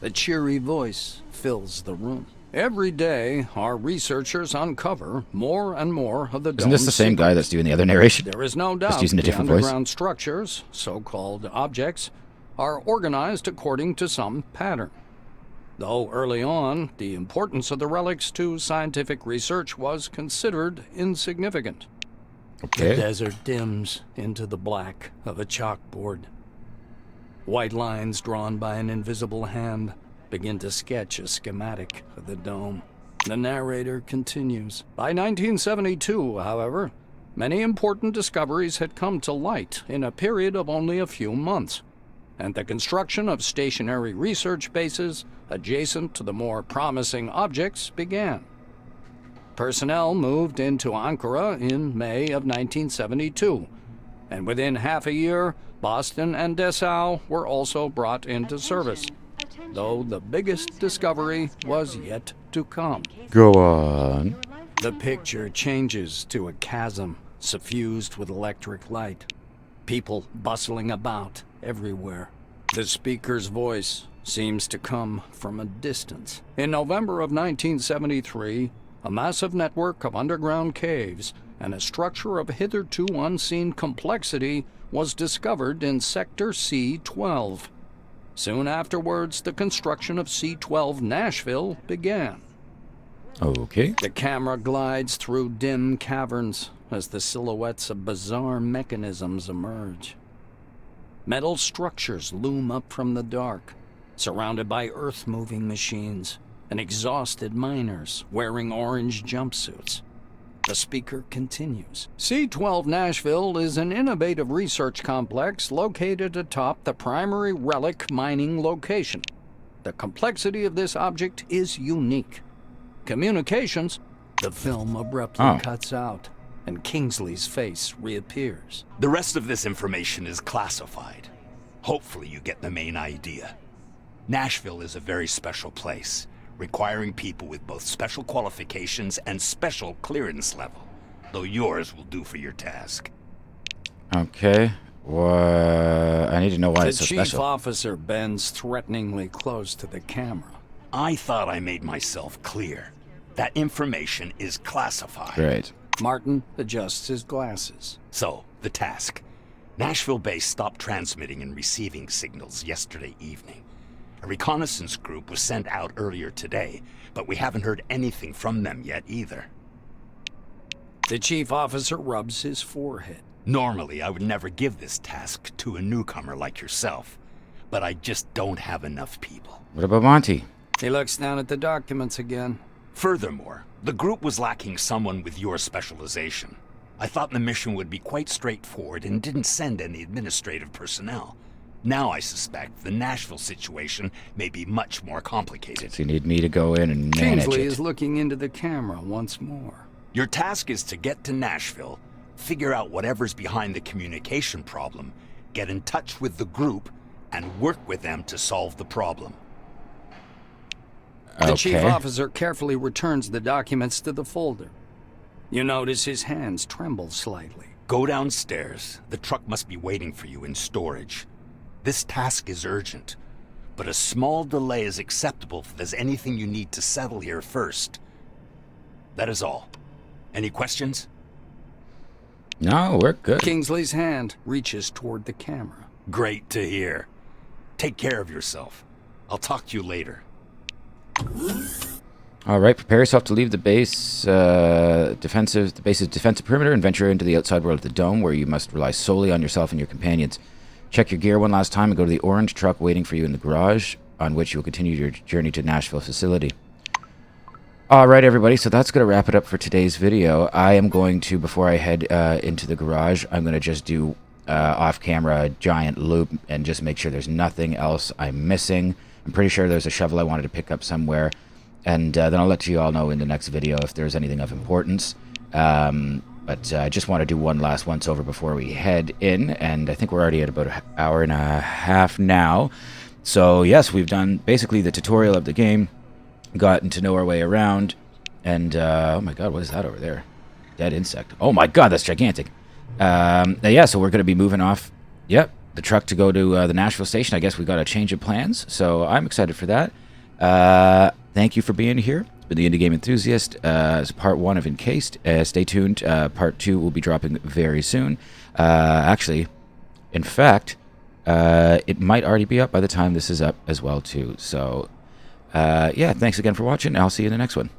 A cheery voice fills the room. Every day, our researchers uncover more and more of the dome's Isn't this the same guy that's doing the other narration? There is no doubt Just using a the different voice? underground structures, so-called objects, are organized according to some pattern. Though early on, the importance of the relics to scientific research was considered insignificant. Okay. The desert dims into the black of a chalkboard. White lines drawn by an invisible hand begin to sketch a schematic of the dome. The narrator continues. By 1972, however, many important discoveries had come to light in a period of only a few months, and the construction of stationary research bases adjacent to the more promising objects began. Personnel moved into Ankara in May of 1972, and within half a year, Boston and Dessau were also brought into service, though the biggest discovery was yet to come. Go on. The picture changes to a chasm suffused with electric light. People bustling about everywhere. The speaker's voice seems to come from a distance. In November of 1973, a massive network of underground caves and a structure of hitherto unseen complexity was discovered in Sector C-12. Soon afterwards, the construction of C-12 Nashville began. Okay. The camera glides through dim caverns as the silhouettes of bizarre mechanisms emerge. Metal structures loom up from the dark, surrounded by earth-moving machines and exhausted miners wearing orange jumpsuits. The speaker continues. C-12 Nashville is an innovative research complex located atop the primary relic mining location. The complexity of this object is unique. Communications. The film abruptly cuts out, and Kingsley's face reappears. The rest of this information is classified. Hopefully you get the main idea. Nashville is a very special place, requiring people with both special qualifications and special clearance level, though yours will do for your task. Okay. I need to know why it's so The chief special. officer bends threateningly close to the camera. I thought I made myself clear. That information is classified. Right. Martin adjusts his glasses. So, the task. Nashville base stopped transmitting and receiving signals yesterday evening. A reconnaissance group was sent out earlier today, but we haven't heard anything from them yet either. The chief officer rubs his forehead. Normally, I would never give this task to a newcomer like yourself, but I just don't have enough people. What about Monty? He looks down at the documents again. Furthermore, the group was lacking someone with your specialization. I thought the mission would be quite straightforward and didn't send any administrative personnel. Now I suspect the Nashville situation may be much more complicated. So you need me to go in and manage Kingsley it. is looking into the camera once more. Your task is to get to Nashville, figure out whatever's behind the communication problem, get in touch with the group, and work with them to solve the problem. The chief officer carefully returns the documents to the folder. You notice his hands tremble slightly. Go downstairs. The truck must be waiting for you in storage. This task is urgent, but a small delay is acceptable if there's anything you need to settle here first. That is all. Any questions? No, we're good. Kingsley's hand reaches toward the camera. Great to hear. Take care of yourself. I'll talk to you later. All right, prepare yourself to leave the base, the base's defensive perimeter and venture into the outside world of the dome, where you must rely solely on yourself and your companions. Check your gear one last time and go to the orange truck waiting for you in the garage, on which you will continue your journey to Nashville facility. All right, everybody, so that's going to wrap it up for today's video. I am going to, before I head into the garage, I'm going to just do off-camera giant loop and just make sure there's nothing else I'm missing. I'm pretty sure there's a shovel I wanted to pick up somewhere. And then I'll let you all know in the next video if there's anything of importance. But I just want to do one last once-over before we head in. And I think we're already at about an hour and a half now. So, yes, we've done basically the tutorial of the game. Gotten to know our way around. And, oh my god, what is that over there? Dead insect. Oh my god, that's gigantic. Yeah, so we're going to be moving off. Yep. The truck to go to the Nashville station. I guess we got a change of plans, so I'm excited for that. Thank you for being here. It's been the Indie Game Enthusiast. It's part 1 of Encased. Stay tuned. Part 2 will be dropping very soon. Actually, in fact, it might already be up by the time this is up as well, too. So, yeah, thanks again for watching. I'll see you in the next one.